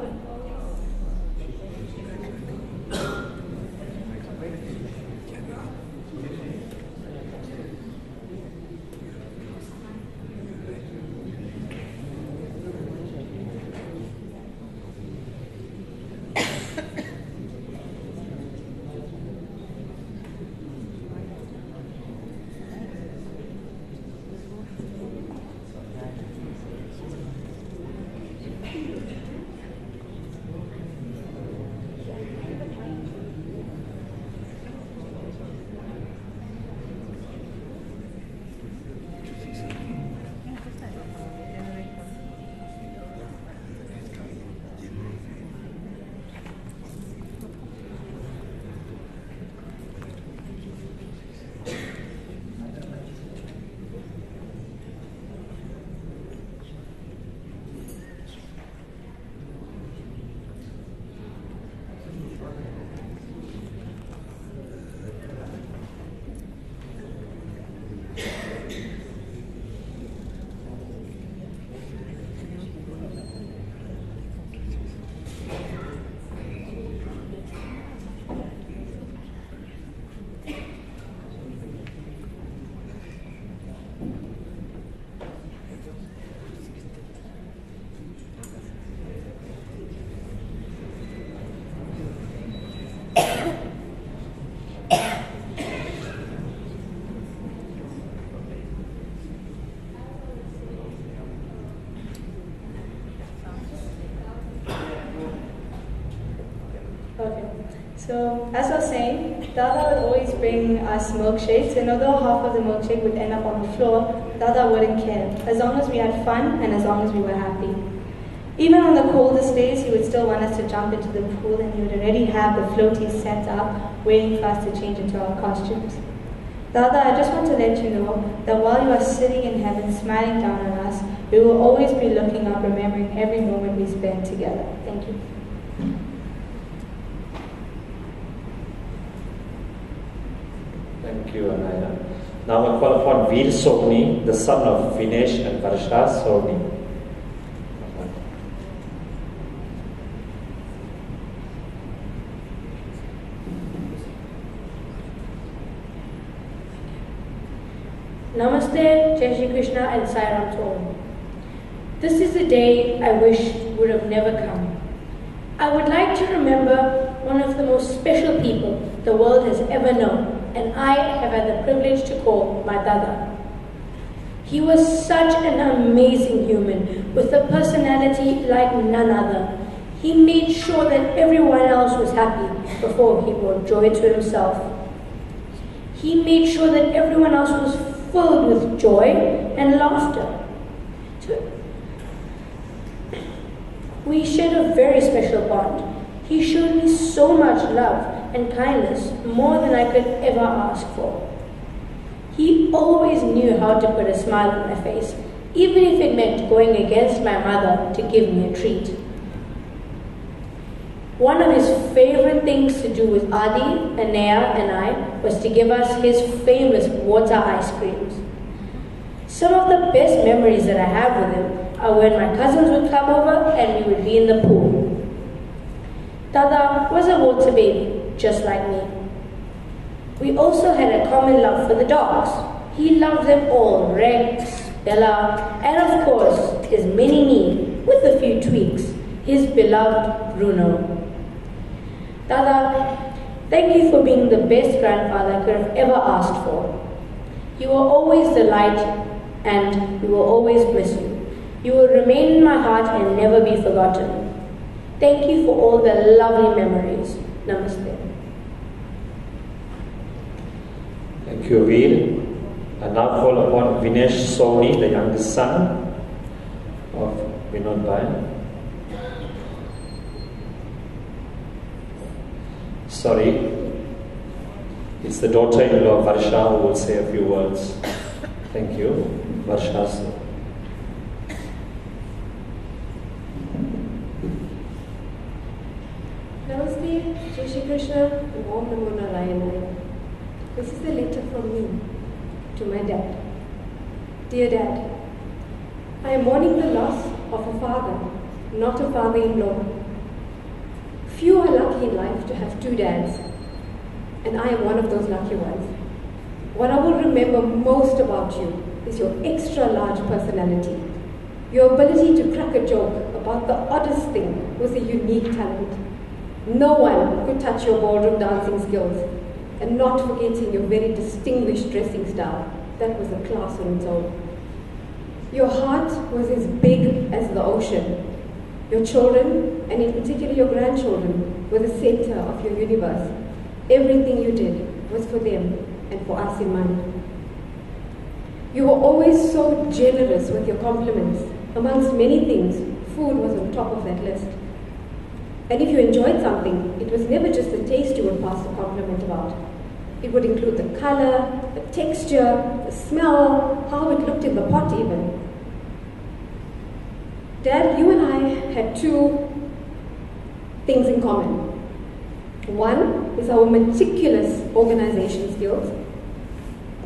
So, as I was saying, Dada would always bring us milkshakes, and although half of the milkshake would end up on the floor, Dada wouldn't care, as long as we had fun and as long as we were happy. Even on the coldest days, he would still want us to jump into the pool, and he would already have the floaties set up, waiting for us to change into our costumes. Dada, I just want to let you know that while you are sitting in heaven smiling down on us, we will always be looking up, remembering every moment we spent together. Thank you. Thank you, Anaya. Now I call upon Veer Soni, the son of Vinesh and Varsha Soni. Namaste, Jai Shri Krishna and Sai Ram to all. This is a day I wish would have never come. I would like to remember one of the most special people the world has ever known, and I have had the privilege to call my Dada. He was such an amazing human with a personality like none other. He made sure that everyone else was happy before he brought joy to himself. He made sure that everyone else was filled with joy and laughter. We shared a very special bond. He showed me so much love and kindness, more than I could ever ask for. He always knew how to put a smile on my face, even if it meant going against my mother to give me a treat. One of his favorite things to do with Adi, Anaya, and I was to give us his famous water ice creams. Some of the best memories that I have with him are when my cousins would come over and we would be in the pool. Dada was a water baby, just like me. We also had a common love for the dogs. He loved them all, Rex, Bella, and of course, his mini-me, with a few tweaks, his beloved Bruno. Dada, thank you for being the best grandfather I could have ever asked for. You were always the light, and we will always miss you. You will remain in my heart and never be forgotten. Thank you for all the lovely memories. Namaste. Thank you, Veer. I now call upon Vinesh Soni, the youngest son of Vinodchandra. Sorry, it's the daughter-in-law of Varsha who will say a few words. Thank you. Varsha. Namaste, Jai Shri Krishna, and Om Namo Narayana. This is a letter from me to my dad. Dear Dad, I am mourning the loss of a father, not a father-in-law. Few are lucky in life to have two dads, and I am one of those lucky ones. What I will remember most about you is your extra large personality. Your ability to crack a joke about the oddest thing was a unique talent. No one could touch your ballroom dancing skills, and not forgetting your very distinguished dressing style. That was a class on its own. Your heart was as big as the ocean. Your children, and in particular your grandchildren, were the center of your universe. Everything you did was for them and for us in mind. You were always so generous with your compliments. Amongst many things, food was on top of that list. And if you enjoyed something, it was never just the taste you would pass a compliment about. It would include the color, the texture, the smell, how it looked in the pot even. Dad, you and I had two things in common. One is our meticulous organization skills,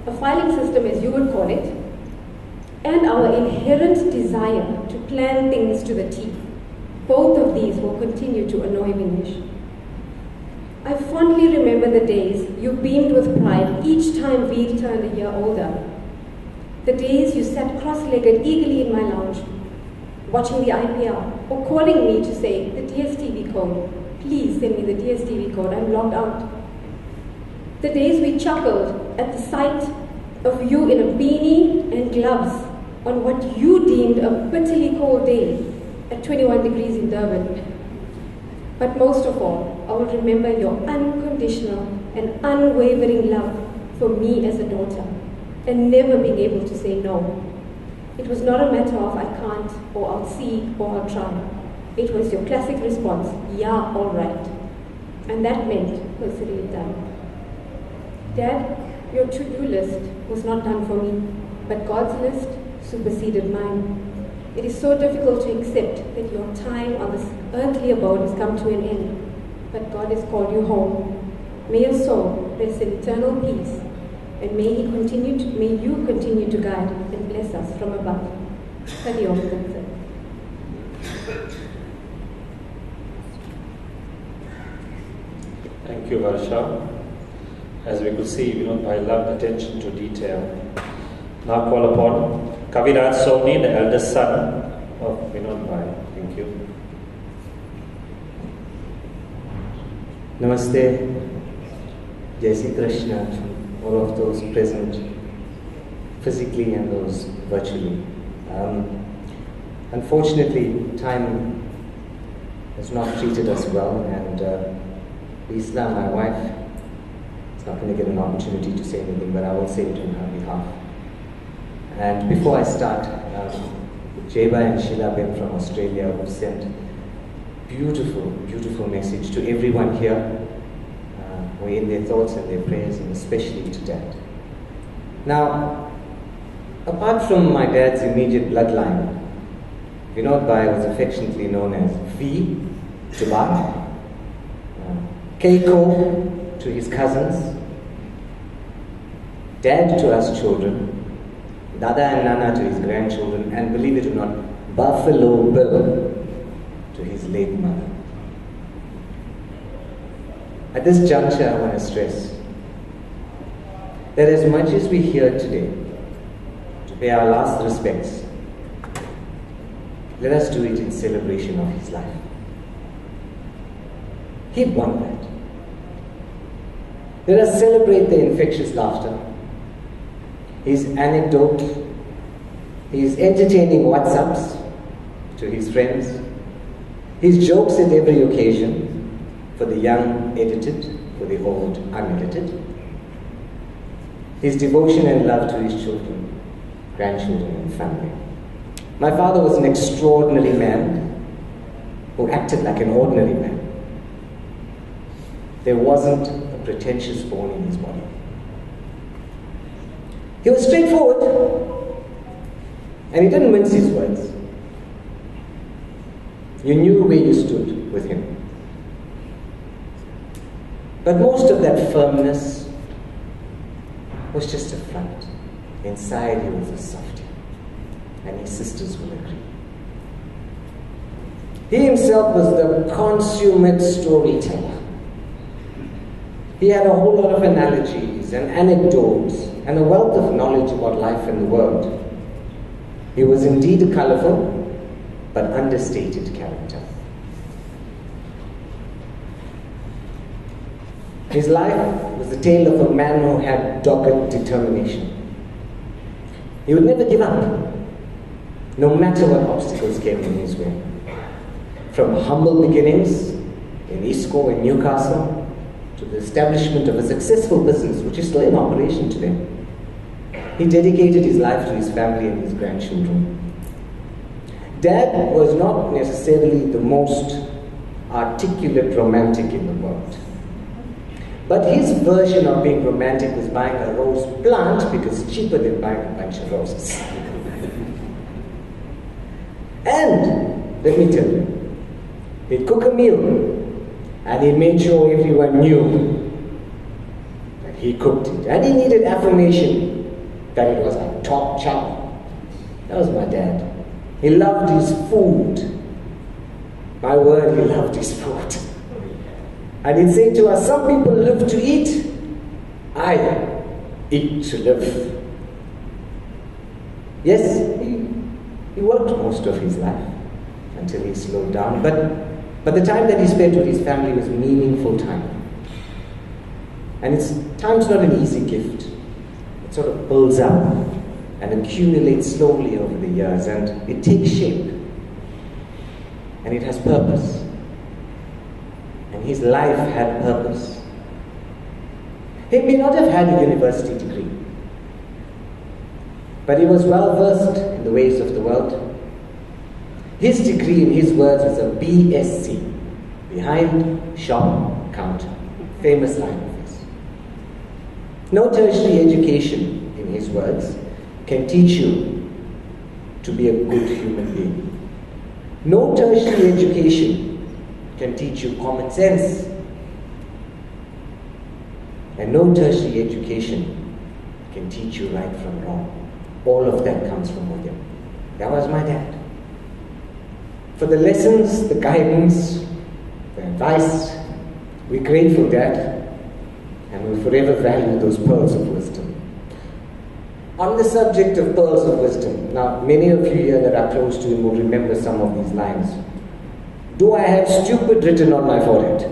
a filing system as you would call it, and our inherent desire to plan things to the T. Both of these will continue to annoy Vinesh. I fondly remember the days you beamed with pride each time Veer turned a year older. The days you sat cross-legged eagerly in my lounge, watching the IPL, or calling me to say, the DSTV code. Please send me the DSTV code, I'm logged out. The days we chuckled at the sight of you in a beanie and gloves on what you deemed a bitterly cold day at 21 degrees in Durban. But most of all, I will remember your unconditional and unwavering love for me as a daughter, and never being able to say no. It was not a matter of I can't, or I'll see, or I'll try. It was your classic response, yeah, all right. And that meant consider it done. Dad, your to-do list was not done for me, but God's list superseded mine. It is so difficult to accept that your time on this earthly abode has come to an end, but God has called you home. May your soul rest in eternal peace, and may you continue to guide and bless us from above. Hari Om Tat Sat. Thank you, Varsha. As we could see, Vinod loved attention to detail. Now call upon Kaviraj Soni, the eldest son of Vinod Bhai. Thank you. Namaste, Jai Shri Krishna to all of those present physically and those virtually. Unfortunately, time has not treated us well, and Isla, my wife, is not going to get an opportunity to say anything, but I will say it on her behalf. And before I start, Jeba and Sheila Ben from Australia who sent beautiful, beautiful message to everyone here. We're in their thoughts and their prayers, and especially to Dad. Now, apart from my dad's immediate bloodline, Vinod Bhai was affectionately known as V to Bhai, Keiko to his cousins, Dad to us children, Dada and Nana to his grandchildren, and believe it or not, Buffalo Bill to his late mother. At this juncture, I want to stress that as much as we're here today to pay our last respects, let us do it in celebration of his life. He won that. Let us celebrate the infectious laughter, his anecdote, his entertaining WhatsApps to his friends, his jokes at every occasion, for the young edited, for the old unedited, his devotion and love to his children, grandchildren and family. My father was an extraordinary man who acted like an ordinary man. There wasn't a pretentious bone in his body. He was straightforward, and he didn't mince his words. You knew where you stood with him. But most of that firmness was just a front. Inside he was a softy, and his sisters will agree. He himself was the consummate storyteller. He had a whole lot of analogies and anecdotes and a wealth of knowledge about life and the world. He was indeed a colorful but understated character. His life was the tale of a man who had dogged determination. He would never give up, no matter what obstacles came in his way. From humble beginnings in Isco in Newcastle to the establishment of a successful business which is still in operation today, he dedicated his life to his family and his grandchildren. Dad was not necessarily the most articulate romantic in the world. But his version of being romantic was buying a rose plant because it's cheaper than buying a bunch of roses. And, let me tell you, he'd cook a meal and he made sure everyone knew that he cooked it. And he needed affirmation that it was a top chop. That was my dad. He loved his food. My word, he loved his food. And he'd say to us, some people live to eat, I eat to live. Yes, he worked most of his life until he slowed down, but the time that he spent with his family was meaningful time. And time's not an easy gift. It sort of builds up and accumulates slowly over the years, and it takes shape. And it has purpose. and his life had purpose. He may not have had a university degree, but he was well versed in the ways of the world. His degree, in his words, was a BSc, behind shop counter. Famous line of his. No tertiary education, in his words, can teach you to be a good human being. No tertiary education can teach you common sense. And no tertiary education can teach you right from wrong. All of that comes from within. That was my dad. For the lessons, the guidance, the advice, we're grateful, Dad, and we'll forever value those pearls of wisdom. On the subject of pearls of wisdom, now many of you here that are close to him will remember some of these lines. Do I have stupid written on my forehead?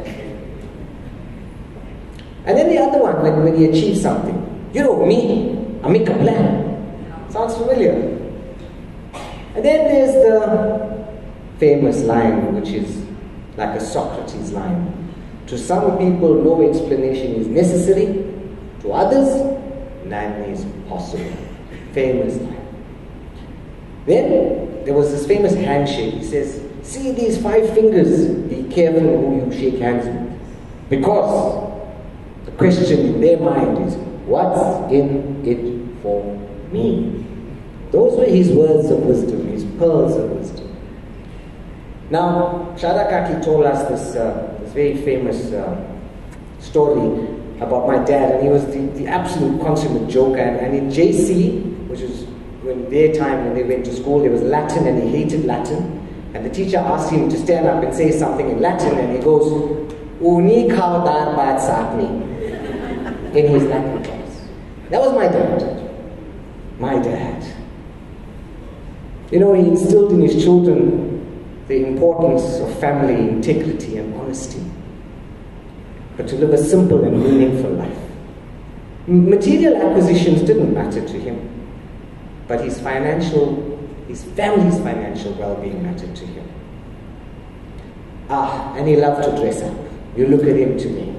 And then the other one, when he achieves something. You know me, I make a plan. Sounds familiar. And then there's the famous line, which is like a Socrates line. To some people, no explanation is necessary. To others, none is possible. Famous line. Then there was this famous handshake. He says, see these 5 fingers, be careful who you shake hands with. Because the question in their mind is, what's in it for me? Those were his words of wisdom, his pearls of wisdom. Now, Shadakaki told us this very famous story about my dad, and he was the absolute consummate joker. And in JC, which was when their time when they went to school, there was Latin, and he hated Latin. And the teacher asked him to stand up and say something in Latin, and he goes, "Uni kaudar bat sakni," in his Latin class. That was my dad. My dad. You know, he instilled in his children the importance of family integrity and honesty, but to live a simple and meaningful life. Material acquisitions didn't matter to him, but his family's financial well-being mattered to him. And he loved to dress up. You look at him today.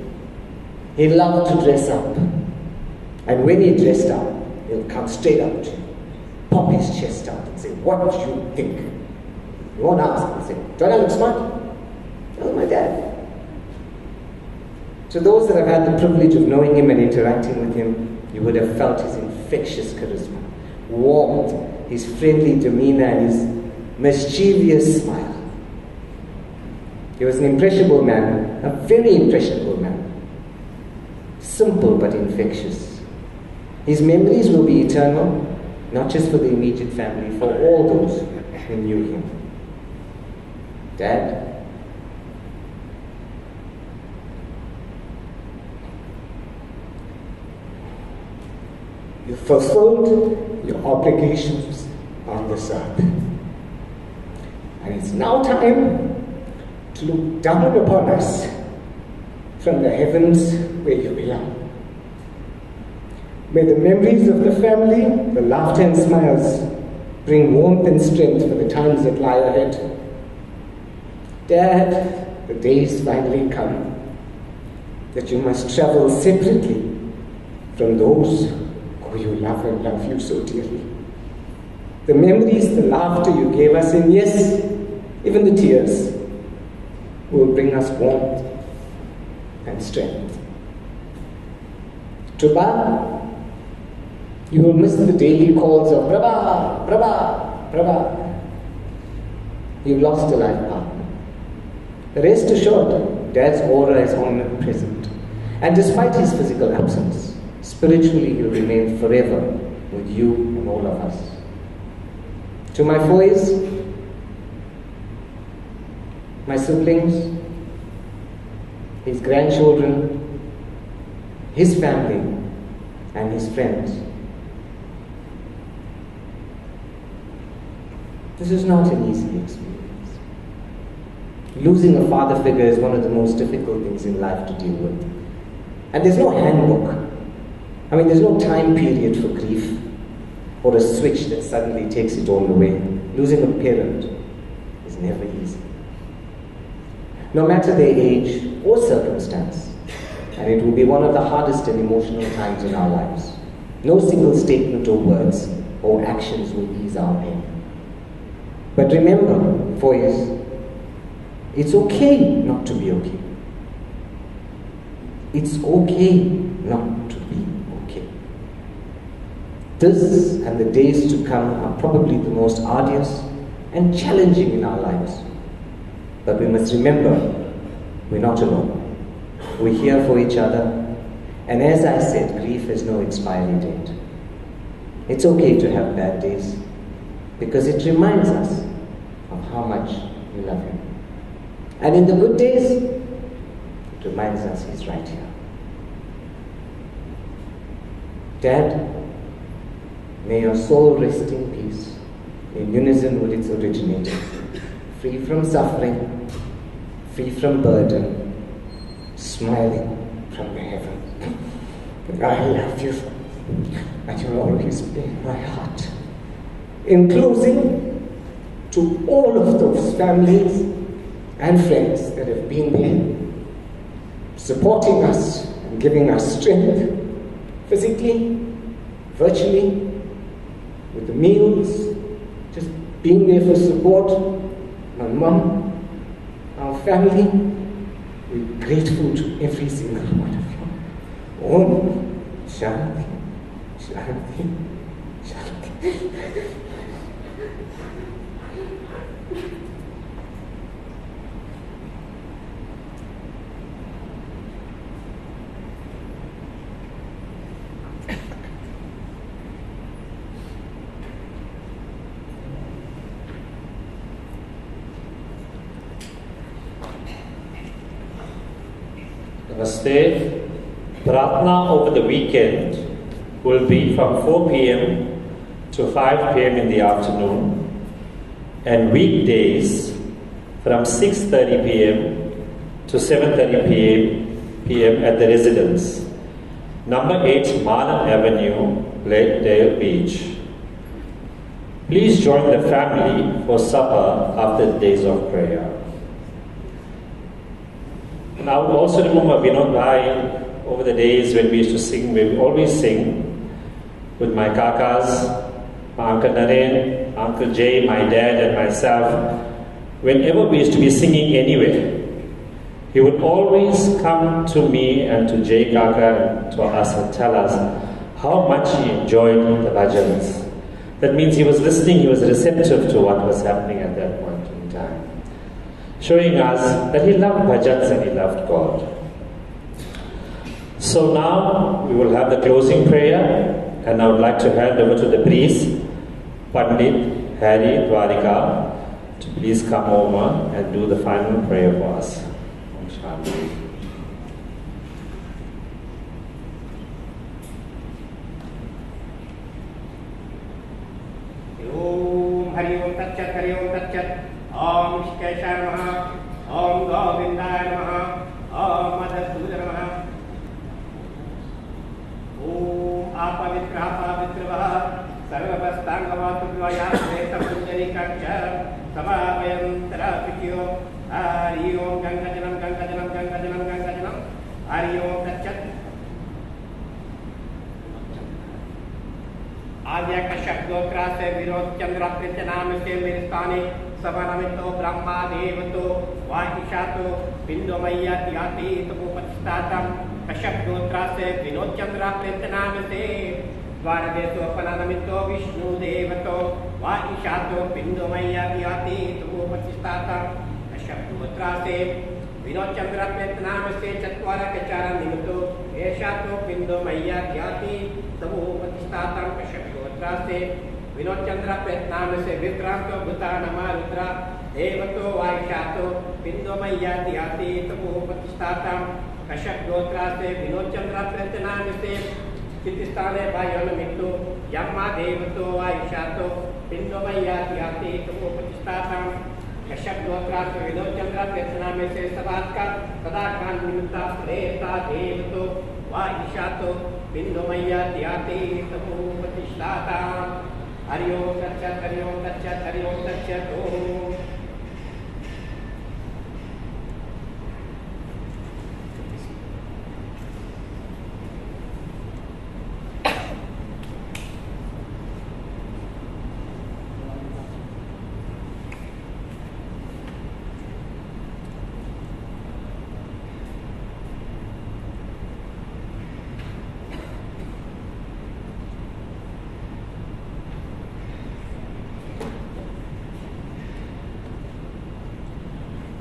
He loved to dress up. And when he dressed up, he'll come straight up to you, pop his chest out and say, "What do you think?" You won't ask and say, "Do I look smart?" That was my dad. To those that have had the privilege of knowing him and interacting with him, you would have felt his infectious charisma, warmth, his friendly demeanor, and his mischievous smile. He was an impressionable man, a very impressionable man. Simple but infectious. His memories will be eternal, not just for the immediate family, for all those who knew him. Dad, you fulfilled your obligations on this earth. And it's now time to look down upon us from the heavens where you belong. May the memories of the family, the laughter and smiles, bring warmth and strength for the times that lie ahead. Dad, the days finally come that you must travel separately from those who you love and love you so dearly. The memories, the laughter you gave us, and yes, even the tears, will bring us warmth and strength. Tuba, you will miss the daily calls of Prabha, Prabha, Prabha. You've lost a life partner. Rest assured, Dad's aura is omnipresent. And despite his physical absence, spiritually he'll remain forever with you and all of us. To my boys, my siblings, his grandchildren, his family, and his friends, this is not an easy experience. Losing a father figure is one of the most difficult things in life to deal with. And there's no handbook. I mean, there's no time period for grief or a switch that suddenly takes it all away. Losing a parent is never easy. no matter their age or circumstance. And it will be one of the hardest and emotional times in our lives. No single statement or words or actions will ease our pain. But remember, boys, it's okay not to be okay. It's okay not to be okay. This and the days to come are probably the most arduous and challenging in our lives. But we must remember, we're not alone. We're here for each other. And as I said, grief has no expiry date. It's okay to have bad days because it reminds us of how much we love him. And in the good days, it reminds us he's right here. Dad, may your soul rest in peace, in unison with its originator, free from suffering, free from burden, smiling from the heaven. I love you, and you'll always be in my heart. In closing, to all of those families and friends that have been there, supporting us and giving us strength, physically, virtually, with the meals, just being there for support, my mom, our family, we're grateful to every single one of you. Om Shanti, Shanti, Shanti. Namaste. Pratna over the weekend will be from 4 p.m. to 5 p.m. in the afternoon, and weekdays from 6:30 p.m. to 7:30 p.m. at the residence, number 8 Manam Avenue, Lakedale Beach. Please join the family for supper after the days of prayer. And I would also remember Vinod over the days when we used to sing. We would always sing with my kakas, my Uncle Naren, Uncle Jay, my dad and myself. Whenever we used to be singing anywhere, he would always come to me and to Jay Kaka and to us and tell us how much he enjoyed the bhajans. That means he was listening, he was receptive to what was happening at that point in time, showing us that he loved bhajans and he loved God. So now we will have the closing prayer, and I would like to hand over to the priest, Pandit Harry Dwarika, to please come over and do the final prayer for us. Om Shanti. Om Hari Om Tat Chat, Hari Om Tat Chat. Om Shikeshaya Namaha, Om Govindaya Namaha, Om Madhusudana Namaha. Om Apavitra Pavitravaha, Sarvabhastangavatu Dvaya, Sveta Punjarikaksha, Samavayam Tarapichyo, Hari Om Gangajanam, Gangajanam, Gangajanam, Gangajanam, Hari Om Tat Chat. आद्या कश्यप गोत्रा से विनोदचंद्र कृत्य नाम से मेरे स्थाने सवनमितो ब्रह्मा देवतो वाहिषातो बिंदु मैया त्याति तपोपतिष्ठातम कश्यप गोत्रा से विनोदचंद्र कृत्य नाम से द्वारदेशो अपनामितो विष्णु देवतो वाहिषातो बिंदु मैया त्याति तपोपतिष्ठातम कश्यप गोत्रा से विनोदचंद्र कृत्य नाम से चत्वार कचार निमितो ऐशातो बिंदु मैया त्याति तपोपतिष्ठातम कश्यप से विनोदचंद्र नाम से विक्रांत भूता नमा रुद्रा देवतो वायुषातो बिंदु मैया त्याति तपोपतिष्ठातम कश्यप गोत्रा से विनोदचंद्र नाम से स्थितिस्थाने वायुन मित्तो यम्मा देवतो वायुषातो बिंदु मैया त्याति तपोपतिष्ठातम कश्यप गोत्रा से विनोदचंद्र नाम से सभात का सदाकाल निमित्ता प्रेता देवतो वायुषातो बिंदु मैया त्याति तपोपतिष्ठातम हरि ओम तत्सत् हरि ओम तत्सत् हरि ओम तत्सत् ओम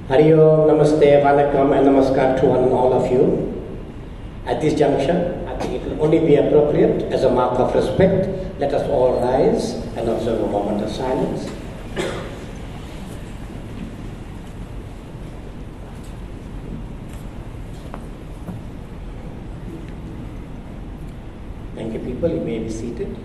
Hari Om, Namaste, Vanakkam, and Namaskar to one and all of you. At this juncture, I think it will only be appropriate as a mark of respect. Let us all rise and observe a moment of silence. Thank you, people. You may be seated.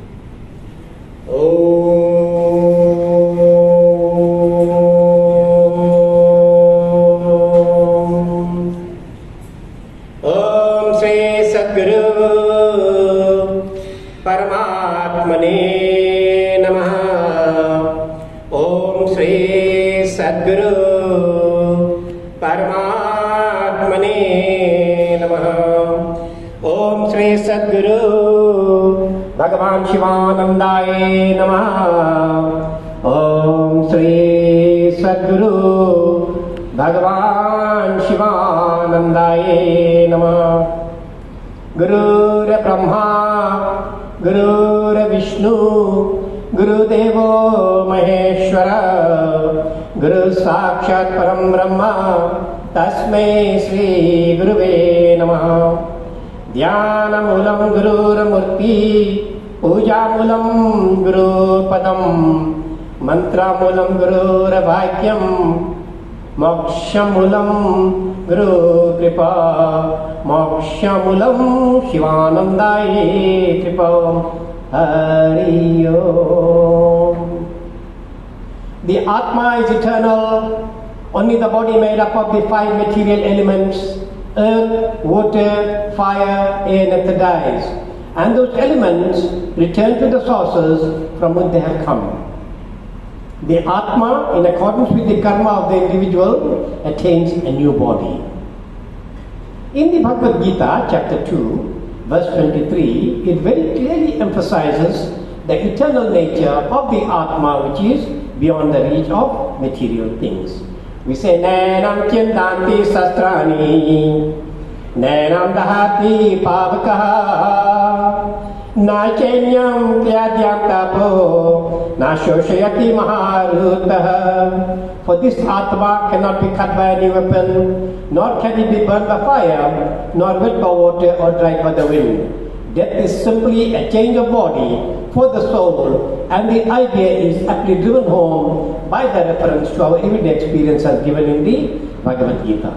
भगवान शिवानंदाय नमः। ओम श्री सद्गुरु भगवान शिवानंदाय नमः। गुरुर ब्रह्मा गुरुर विष्णु गुरुदेवो महेश्वर गुरु साक्षात् परम ब्रह्म तस्मै श्री गुरुवे नमः। ध्यानमूलं गुरुर्मूर्ति पूजामूलं गुरुपदं मंत्रमूलं गुरुर्वाक्यं मोक्षमूलं गुरुकृपा मोक्षमूलं शिवानन्दाय कृपा। हरि ओम। The Atma is eternal, only the body made up of the 5 material elements: earth, water, fire, air and earth dies. And those elements return to the sources from which they have come. The Atma, in accordance with the karma of the individual, attains a new body. In the Bhagavad Gita, chapter 2, verse 23, it very clearly emphasizes the eternal nature of the Atma, which is beyond the reach of material things. We say, Nainam Chindanti Sastrani, Nainam Dahati Pavakaha, Na Chenyam Tyadyam Tapo, Na Shoshayati Maharutaha. For this Atma cannot be cut by any weapon, nor can it be burned by fire, nor wet by water or dried by the wind. Death is simply a change of body for the soul, and the idea is aptly driven home by the reference to our everyday experience as given in the Bhagavad Gita.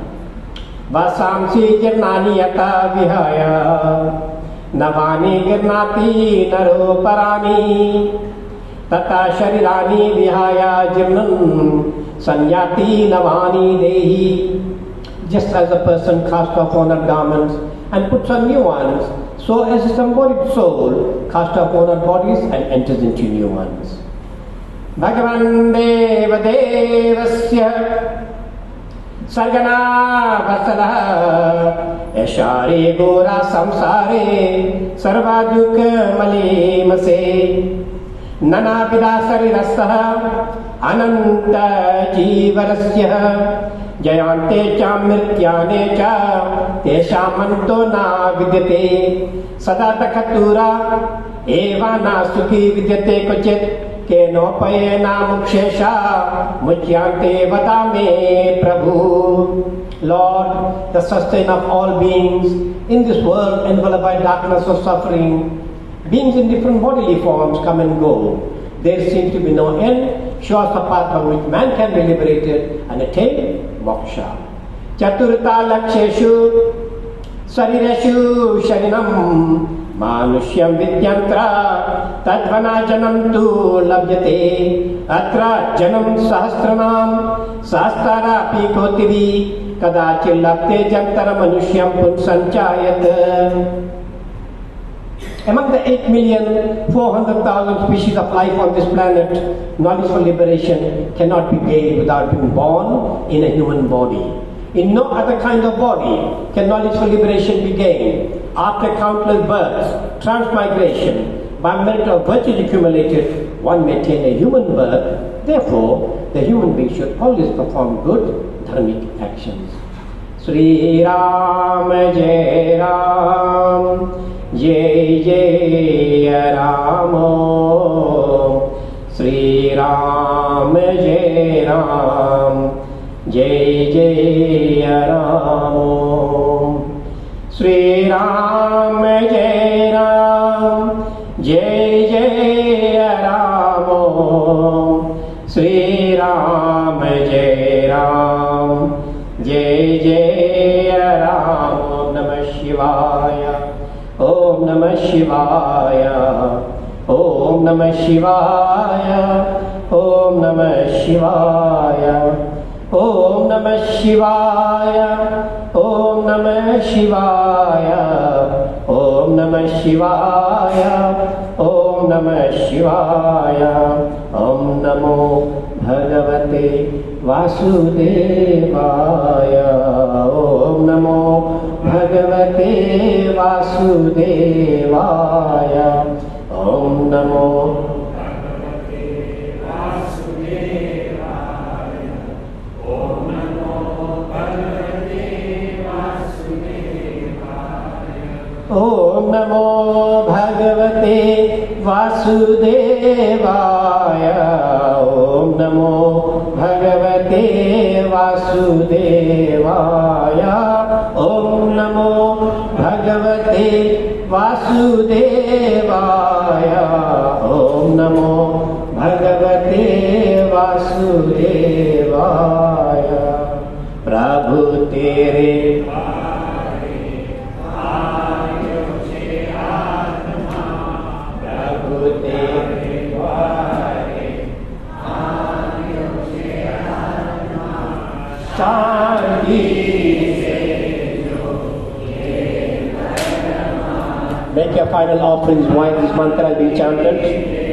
Vasamsi girnani yata vihaya navani girnati naro parani tata sharirani vihaya jirnam sanyati navani dehi. Just as a person casts off honored garments and puts on new ones, so as a symbolic soul casts off honored bodies and enters into new ones. Bhagavan Deva Devasya Sargana Vasala Eshari Gora Samsare Sarvaduk Mali Mase Nana Vidasari Rasaha Ananta Jivarasya Jayante cha mrityane cha teshamanto na vidyate sada dakhatura eva na sukhi vidyate kochit kenopaye na mukshesha muchyante vadame Prabhu. Lord, the sustainer of all beings in this world enveloped by darkness of suffering, beings in different bodily forms come and go. There seems to be no end. Show us the path by which man can be liberated and attain moksha. Chaturta laksheshu sarireshu sharinam manushyam vidyantra tadvana janam tu labhyate atra janam sahasranam sahastara pikotivi kadachil labte jantara manushyam punsanchayat. Among the 8,400,000 species of life on this planet, knowledge for liberation cannot be gained without being born in a human body. In no other kind of body can knowledge for liberation be gained. After countless births, transmigration, by merit of virtues accumulated, one may attain a human birth. Therefore, the human being should always perform good dharmic actions. Sri Ram Jai Ram Jai Jai Ram Sri Ram Jai Ram जय जय राम श्री राम जय राम जय जय राम श्री राम जय राम जय जय राम ओम नमः शिवाय ओम नमः शिवाय ओम नमः शिवाय ओम नमः शिवाय ओम नमः शिवाय ओम नमः शिवाय ओम नमः शिवाय ओम नमः शिवाय ओम नमो भगवते वासुदेवाय ओम नमो भगवते वासुदेवाय ओम नमो ओम नमो भगवते वासुदेवाय ओम नमो भगवते वासुदेवाय ओम नमो भगवते वासुदेवाय ओम नमो भगवते वासुदेवाय प्रभु तेरे Make your final offerings while this mantra is being chanted.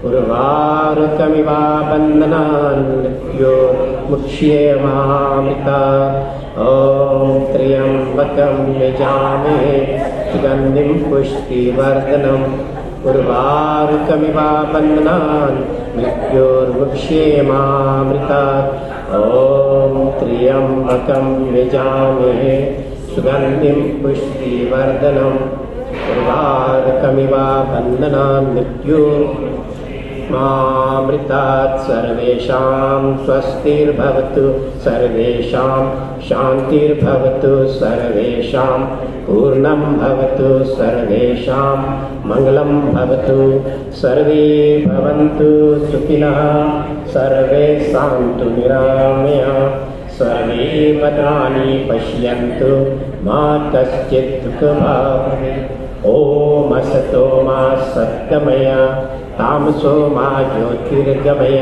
उर्वारुकमिवा बन्धनान् मृत्यो मुक्ष्येमामृता ॐ त्र्यम्बकं यजामहे सुगन्धिं पुष्टिवर्धनम् उर्वारुकमिवा बन्धनान् मृत्योर्मुक्ष्येमामृतात् ॐ त्र्यम्बकं यजामहे सुगन्धिं पुष्टिवर्धनम् उर्वारुकमिवा बन्धनान् मृत्योर्मामृतात् सर्वेषां स्वस्तिर्भवतु सर्वेषां शान्तिर्भवतु सर्वेषां पूर्णं भवतु सर्वेषां मङ्गलं भवतु सर्वे भवन्तु सुखिनः सर्वे सन्तु निरामयाः सर्वे भद्राणि पश्यन्तु मा कश्चित् दुःखभाग् ॐ असतो मा सत्तमय तामसो मा ज्योतिर्गमय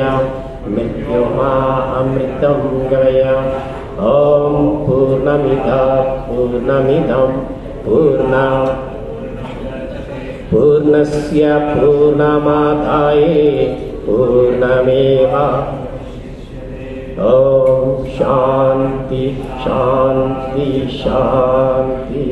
मृत्यो मा अमृतं गमय ॐ पूर्णमिदं पूर्णस्य पूर्णमादाय पूर्णमेवा ॐ शान्ति शान्ति शान्ति